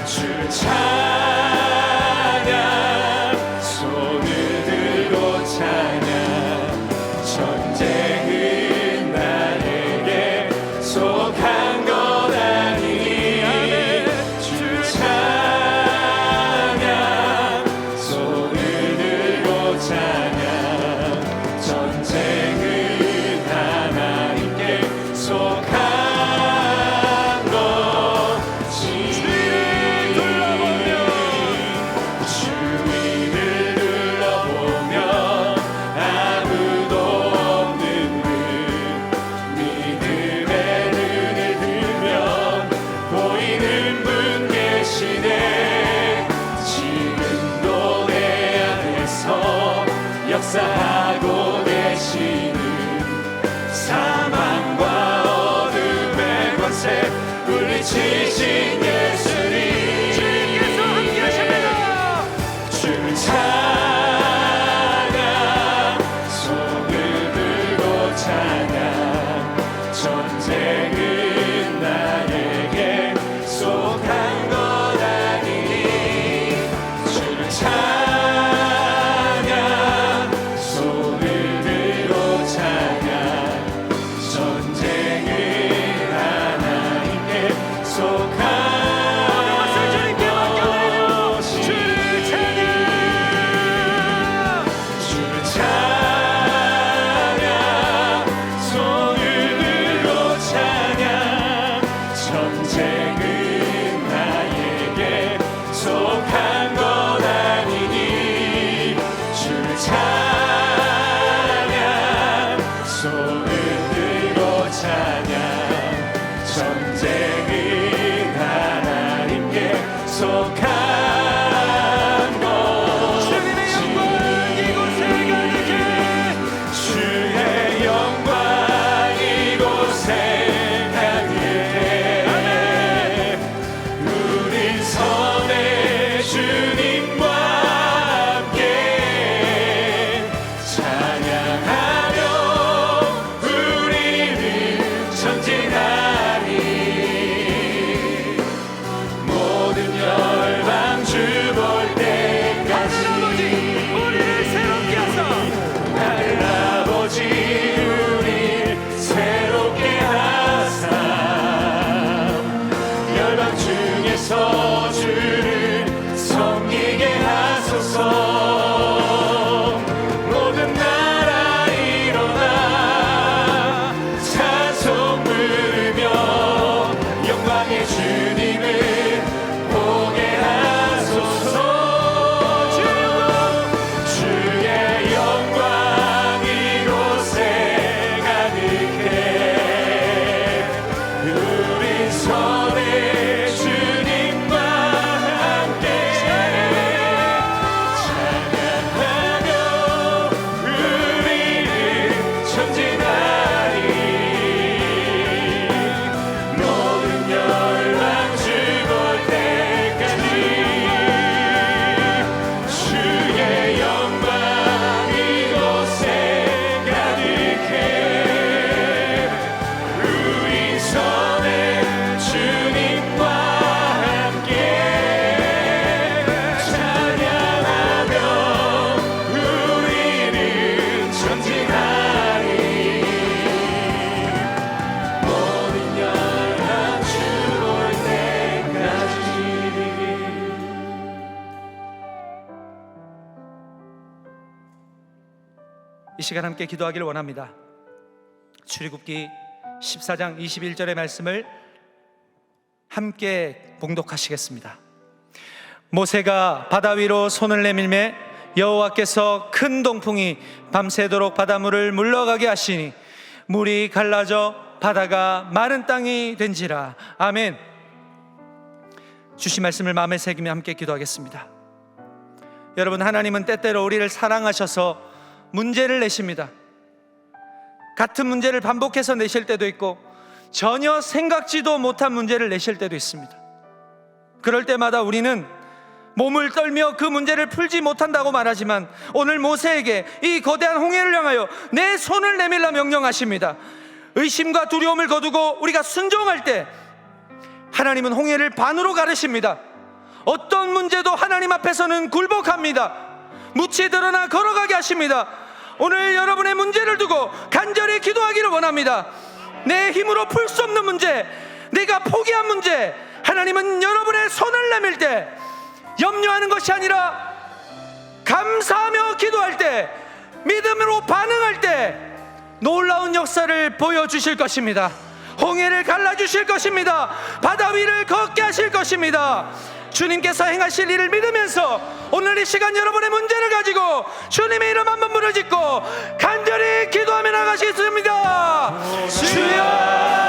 주를 찬양 손을 들고 찬양 전쟁은 나의 지신 예수님 주님께서 함께 하십니다. 주를 찬양 손을 들고 찬양 전쟁은 나에게 속한 것 아니니 주를 찬양 손을 들고 찬양 전쟁은 하나님께 속한 주님께 맡겨드리며 주를 찬양. 주를 찬양 손을 들고 찬양 전쟁은 나에게 속한 것 아니니 주를 찬양 손을 들고 찬양 전쟁은 하나님께 속한 것 주님의 영광 이곳에 가득해. 주의 영광 이곳에 가득해 우린 선의 주님과 함께 찬양하며 우리는 전진하리 모든 열방 주 볼 때까지 우리를 새롭게 하사 하늘 아버지 우릴 새롭게 하사 열방 중에서 주를 섬기게 하소서 모든 나라 일어나 찬송 부르며 영광의 주님을 보게 하소서 주의 영광 이곳에 가득해 우린 선의 주님과 함께 찬양하며 우리는 전진하리 모든 열방 주 볼 때까지 주의 영광 이곳에 가득해 우리 선의 주님과 함께 찬양하며 우리는 전진하리 모든 열방 주 볼 때까지 이 시간 함께 기도하기를 원합니다. 출애굽기 14장 21절의 말씀을 함께 봉독하시겠습니다. 모세가 바다 위로 손을 내밀매 여호와께서 큰 동풍이 밤새도록 바닷물을 물러가게 하시니 물이 갈라져 바다가 마른 땅이 된지라. 아멘. 주신 말씀을 마음에 새기며 함께 기도하겠습니다. 여러분, 하나님은 때때로 우리를 사랑하셔서 문제를 내십니다. 같은 문제를 반복해서 내실 때도 있고 전혀 생각지도 못한 문제를 내실 때도 있습니다. 그럴 때마다 우리는 몸을 떨며 그 문제를 풀지 못한다고 말하지만 오늘 모세에게 이 거대한 홍해를 향하여 내 손을 내밀라 명령하십니다. 의심과 두려움을 거두고 우리가 순종할 때 하나님은 홍해를 반으로 가르십니다. 어떤 문제도 하나님 앞에서는 굴복합니다. 묻히 드러나 걸어가게 하십니다. 오늘 여러분의 문제를 두고 간절히 기도하기를 원합니다. 내 힘으로 풀 수 없는 문제, 내가 포기한 문제, 하나님은 여러분의 손을 내밀 때 염려하는 것이 아니라 감사하며 기도할 때, 믿음으로 반응할 때 놀라운 역사를 보여주실 것입니다. 홍해를 갈라주실 것입니다. 바다 위를 걷게 하실 것입니다. 주님께서 행하실 일을 믿으면서 오늘 이 시간 여러분의 문제를 가지고 주님의 이름 한번 부르짖고 간절히 기도하며 나가시겠습니다. 주여,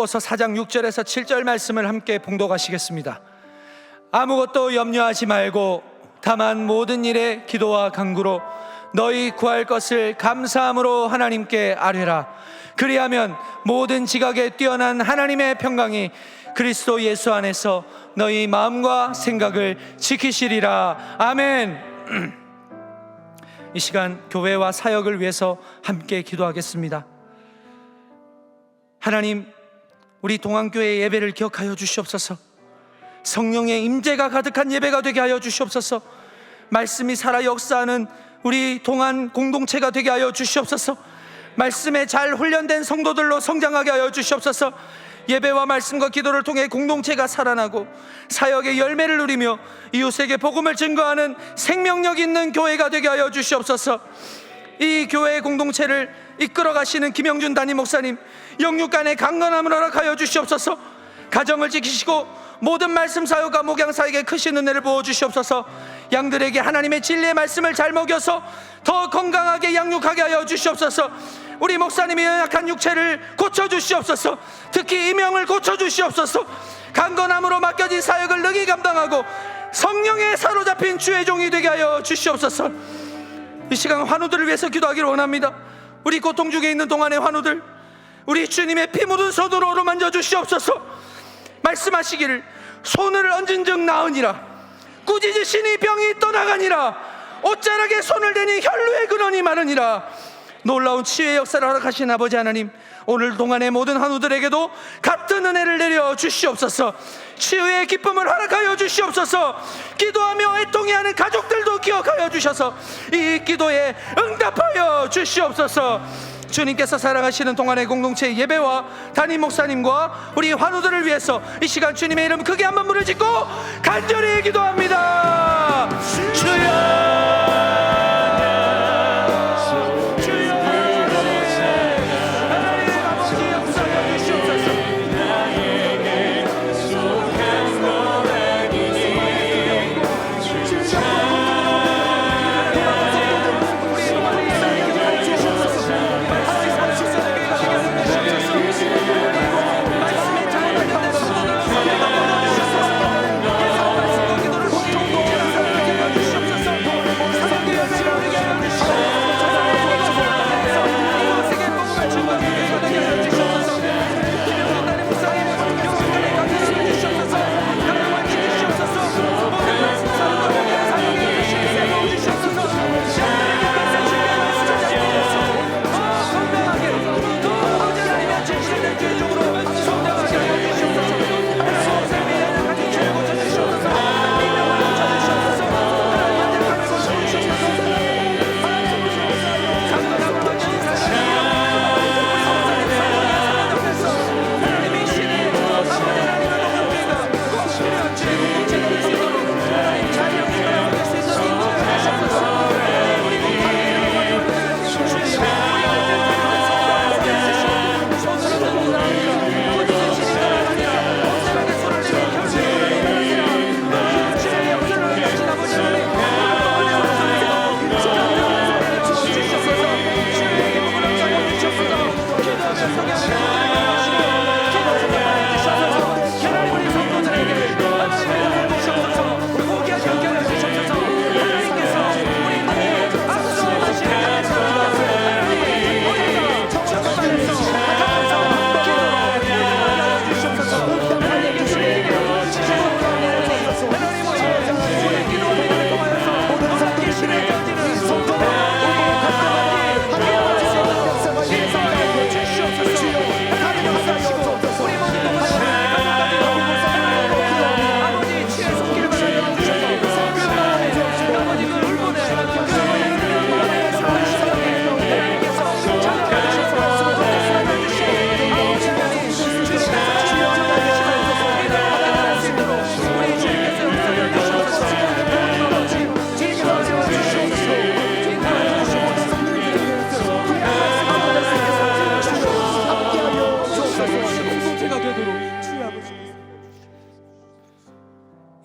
빌립보서 4장 6절에서 7절 말씀을 함께 봉독하시겠습니다. 아무것도 염려하지 말고 다만 모든 일에 기도와 간구로 너희 구할 것을 감사함으로 하나님께 아뢰라. 그리하면 모든 지각에 뛰어난 하나님의 평강이 그리스도 예수 안에서 너희 마음과 생각을 지키시리라. 아멘. 이 시간 교회와 사역을 위해서 함께 기도하겠습니다. 하나님, 우리 동안교회 예배를 기억하여 주시옵소서. 성령의 임재가 가득한 예배가 되게 하여 주시옵소서. 말씀이 살아 역사하는 우리 동안 공동체가 되게 하여 주시옵소서. 말씀에 잘 훈련된 성도들로 성장하게 하여 주시옵소서. 예배와 말씀과 기도를 통해 공동체가 살아나고 사역의 열매를 누리며 이웃에게 복음을 증거하는 생명력 있는 교회가 되게 하여 주시옵소서. 이 교회의 공동체를 이끌어 가시는 김영준 담임 목사님, 영육간의 강건함을 허락하여 주시옵소서. 가정을 지키시고 모든 말씀 사역과 목양 사역에 크신 은혜를 부어 주시옵소서. 양들에게 하나님의 진리의 말씀을 잘 먹여서 더 건강하게 양육하게 하여 주시옵소서. 우리 목사님의 연약한 육체를 고쳐 주시옵소서. 특히 이명을 고쳐 주시옵소서. 강건함으로 맡겨진 사역을 능히 감당하고 성령에 사로잡힌 주의 종이 되게 하여 주시옵소서. 이 시간 환우들을 위해서 기도하기를 원합니다. 우리 고통 중에 있는 동안의 환우들, 우리 주님의 피 묻은 손으로 어루만져 주시옵소서. 말씀하시기를 손을 얹은 즉 나으니라, 꾸짖으시니 병이 떠나가니라, 옷자락에 손을 대니 혈루의 근원이 마르니라. 놀라운 치유의 역사를 허락하신 아버지 하나님, 오늘 동안의 모든 환우들에게도 같은 은혜를 내려 주시옵소서. 치유의 기쁨을 허락하여 주시옵소서. 기도하며 애통해하는 가족들도 기억하여 주셔서 이 기도에 응답하여 주시옵소서. 주님께서 사랑하시는 동안의 공동체 예배와 담임 목사님과 우리 환우들을 위해서 이 시간 주님의 이름 크게 한번 부르짖고 간절히 기도합니다. 주여,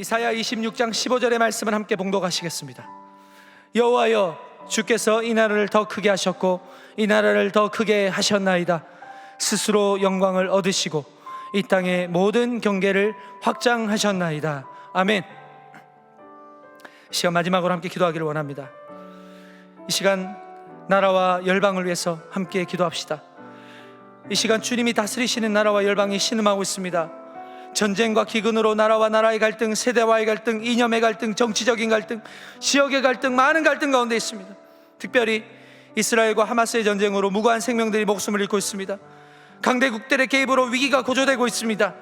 이사야 26장 15절의 말씀을 함께 봉독하시겠습니다. 여호와여, 주께서 이 나라를 더 크게 하셨고 이 나라를 더 크게 하셨나이다. 스스로 영광을 얻으시고 이 땅의 모든 경계를 확장하셨나이다. 아멘. 이 시간 마지막으로 함께 기도하기를 원합니다. 이 시간 나라와 열방을 위해서 함께 기도합시다. 이 시간 주님이 다스리시는 나라와 열방이 신음하고 있습니다. 전쟁과 기근으로 나라와 나라의 갈등, 세대와의 갈등, 이념의 갈등, 정치적인 갈등, 지역의 갈등, 많은 갈등 가운데 있습니다. 특별히 이스라엘과 하마스의 전쟁으로 무고한 생명들이 목숨을 잃고 있습니다. 강대국들의 개입으로 위기가 고조되고 있습니다.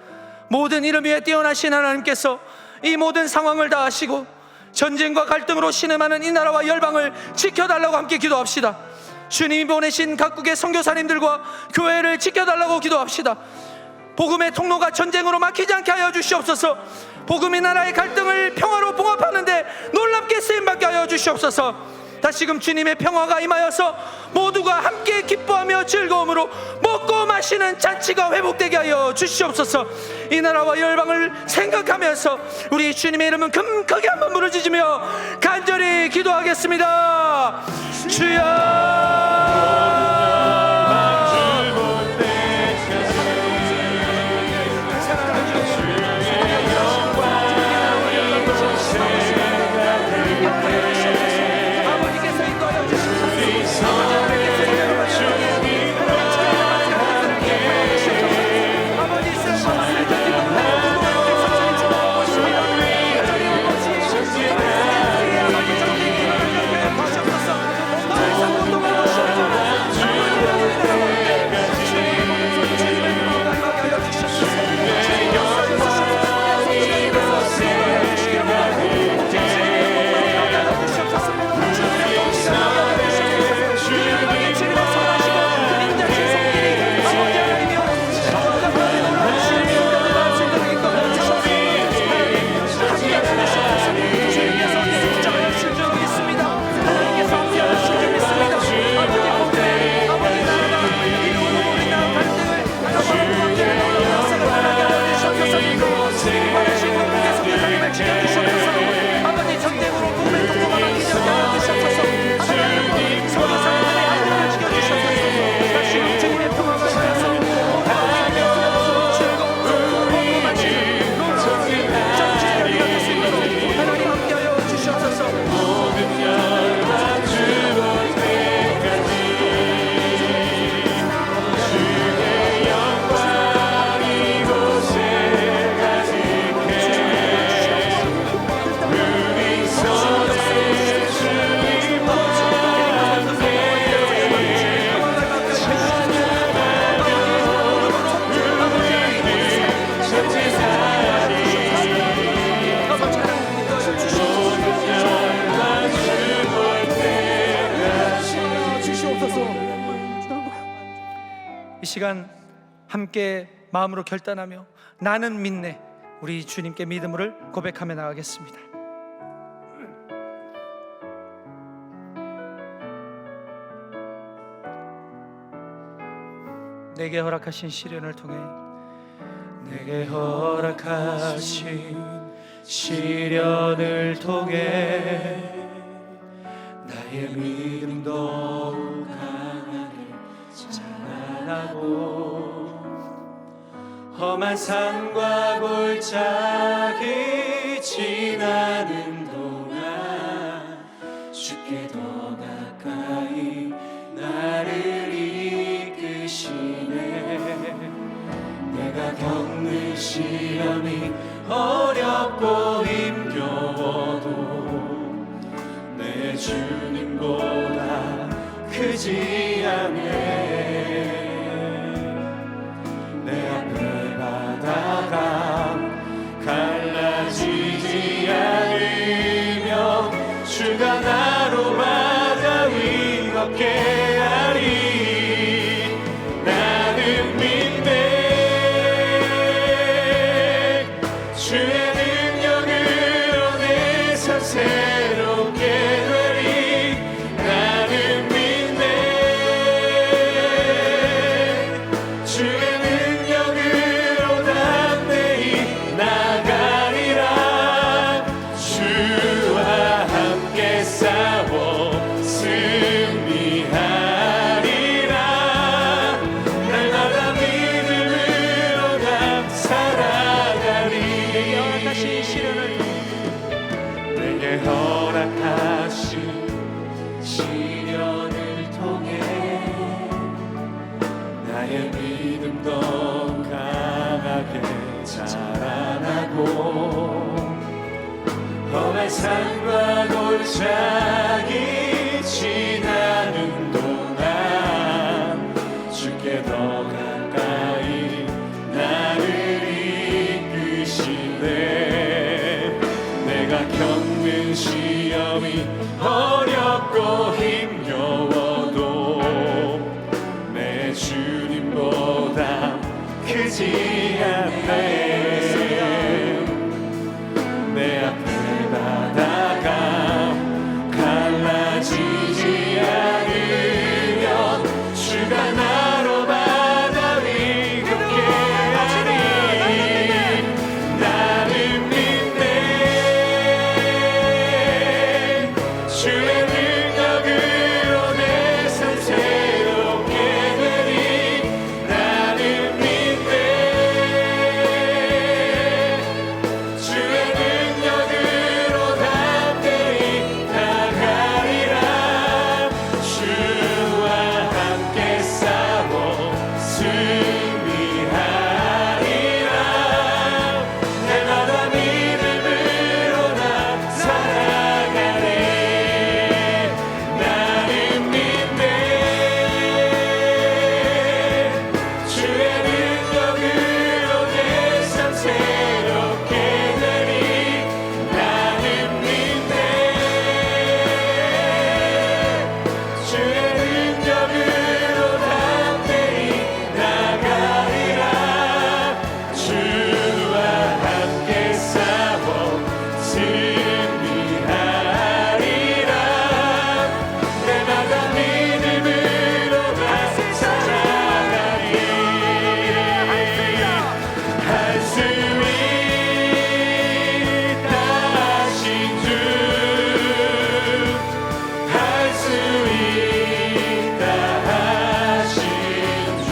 모든 이름 위에 뛰어나신 하나님께서 이 모든 상황을 다 아시고 전쟁과 갈등으로 신음하는 이 나라와 열방을 지켜달라고 함께 기도합시다. 주님이 보내신 각국의 선교사님들과 교회를 지켜달라고 기도합시다. 복음의 통로가 전쟁으로 막히지 않게 하여 주시옵소서. 복음이 나라의 갈등을 평화로 봉합하는데 놀랍게 쓰임받게 하여 주시옵소서. 다시금 주님의 평화가 임하여서 모두가 함께 기뻐하며 즐거움으로 먹고 마시는 잔치가 회복되게 하여 주시옵소서. 이 나라와 열방을 생각하면서 우리 주님의 이름은 크게 한번 부르짖으며 간절히 기도하겠습니다. 주여 이 시간 함께 마음으로 결단하며 나는 믿네, 우리 주님께 믿음을 고백하며 나가겠습니다. 내게 허락하신 시련을 통해 내게 허락하신 시련을 통해 나의 믿음 더욱 강하게 자라나고 험한 산과 골짜기 지나는 동안 주께 더 가까이 나를 이끄시네. 내가 겪는 시련이 어렵고 힘겨워도 내 주님보다 크지 않네. 내 앞에 바다가 갈라지지 않으며 주가 나로 바다 위 걷게 하리. 나는 믿네. 주의 능력으로 내 삶 새롭게 되리. 나는 믿네. 밟고 험한 산과 골짜기 지나는 동안 주께 더 가까이 나를 이끄시네. 내가 겪는 시험이 어렵고 힘겨워도 내 주님보다 크지 않네. 내 앞에 바다가 갈라지지 않으면 주가 나로 바다 위 걷게 하니 나는 믿네. 주의 능력으로 내 삶 새롭게 되니 나는 믿네. 주의 능력으로 담대히 나가리라. 주와 함께 싸워 승리하리라. 해마다 믿음으로 나 살아가네. 나는 믿네. 주의 능력으로 내 삶 새롭게 되니 나는 믿네. 주의 능력으로 담대히 나가리라. 주와 함께 싸워 승리하리라. 내마다 믿음으로 나 살아가리. 할 수 있다 하신 주, 할 수 있다 하신 주.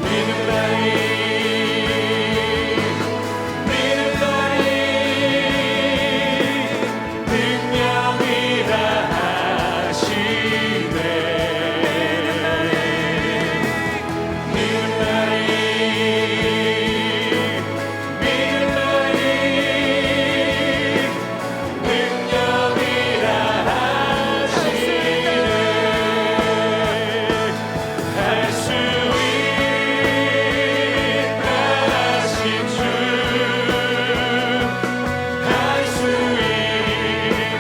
믿음 나이 능력이라 하시네. 믿음 나이 능력이라 하시네. 할 수 있다 하신 주, 할 수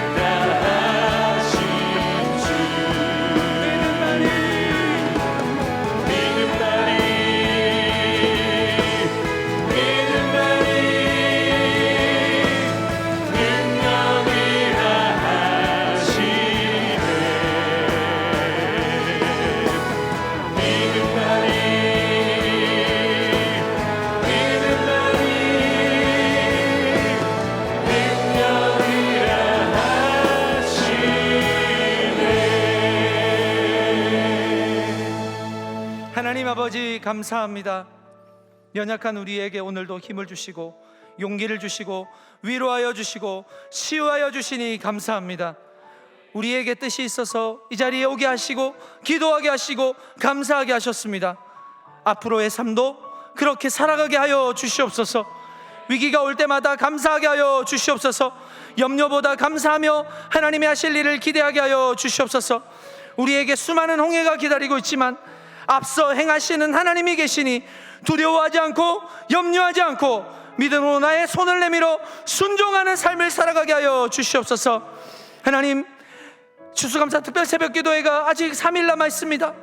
있다 하신 주. 믿음 나이 능력이라 하시네. 믿음 나이 능력이라 하시네. 하나님 아버지 감사합니다. 연약한 우리에게 오늘도 힘을 주시고 용기를 주시고 위로하여 주시고 치유하여 주시니 감사합니다. 우리에게 뜻이 있어서 이 자리에 오게 하시고 기도하게 하시고 감사하게 하셨습니다. 앞으로의 삶도 그렇게 살아가게 하여 주시옵소서. 위기가 올 때마다 감사하게 하여 주시옵소서. 염려보다 감사하며 하나님의 하실 일을 기대하게 하여 주시옵소서. 우리에게 수많은 홍해가 기다리고 있지만 앞서 행하시는 하나님이 계시니 두려워하지 않고 염려하지 않고 믿음으로 나의 손을 내밀어 순종하는 삶을 살아가게 하여 주시옵소서. 하나님, 추수감사 특별 새벽기도회가 아직 3일 남아 있습니다.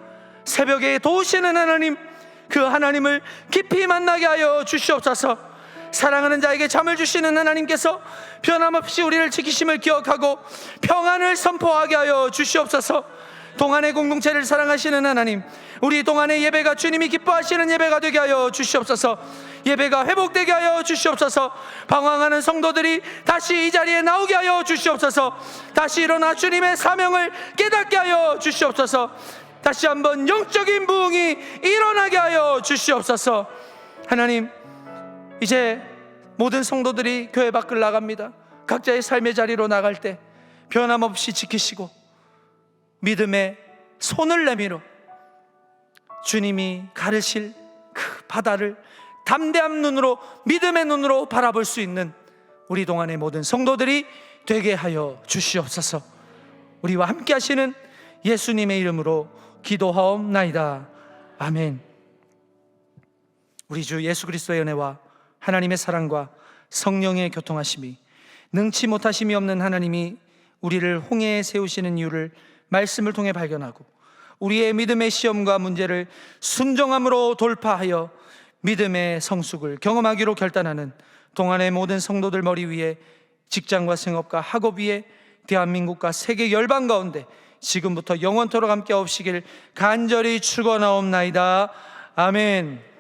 새벽에 도우시는 하나님, 그 하나님을 깊이 만나게 하여 주시옵소서. 사랑하는 자에게 잠을 주시는 하나님께서 변함없이 우리를 지키심을 기억하고 평안을 선포하게 하여 주시옵소서. 동안의 공동체를 사랑하시는 하나님, 우리 동안의 예배가 주님이 기뻐하시는 예배가 되게 하여 주시옵소서. 예배가 회복되게 하여 주시옵소서. 방황하는 성도들이 다시 이 자리에 나오게 하여 주시옵소서. 다시 일어나 주님의 사명을 깨닫게 하여 주시옵소서. 다시 한번 영적인 부흥이 일어나게 하여 주시옵소서. 하나님, 이제 모든 성도들이 교회 밖을 나갑니다. 각자의 삶의 자리로 나갈 때 변함없이 지키시고 믿음의 손을 내밀어 주님이 가르실 그 바다를 담대한 눈으로, 믿음의 눈으로 바라볼 수 있는 우리 동안의 모든 성도들이 되게 하여 주시옵소서. 우리와 함께 하시는 예수님의 이름으로 기도하옵나이다. 아멘. 우리 주 예수 그리스도의 은혜와 하나님의 사랑과 성령의 교통하심이, 능치 못하심이 없는 하나님이 우리를 홍해에 세우시는 이유를 말씀을 통해 발견하고 우리의 믿음의 시험과 문제를 순종함으로 돌파하여 믿음의 성숙을 경험하기로 결단하는 동안의 모든 성도들 머리 위에, 직장과 생업과 학업 위에, 대한민국과 세계 열방 가운데 지금부터 영원토록 함께 하옵시길 간절히 축원하옵나이다. 아멘.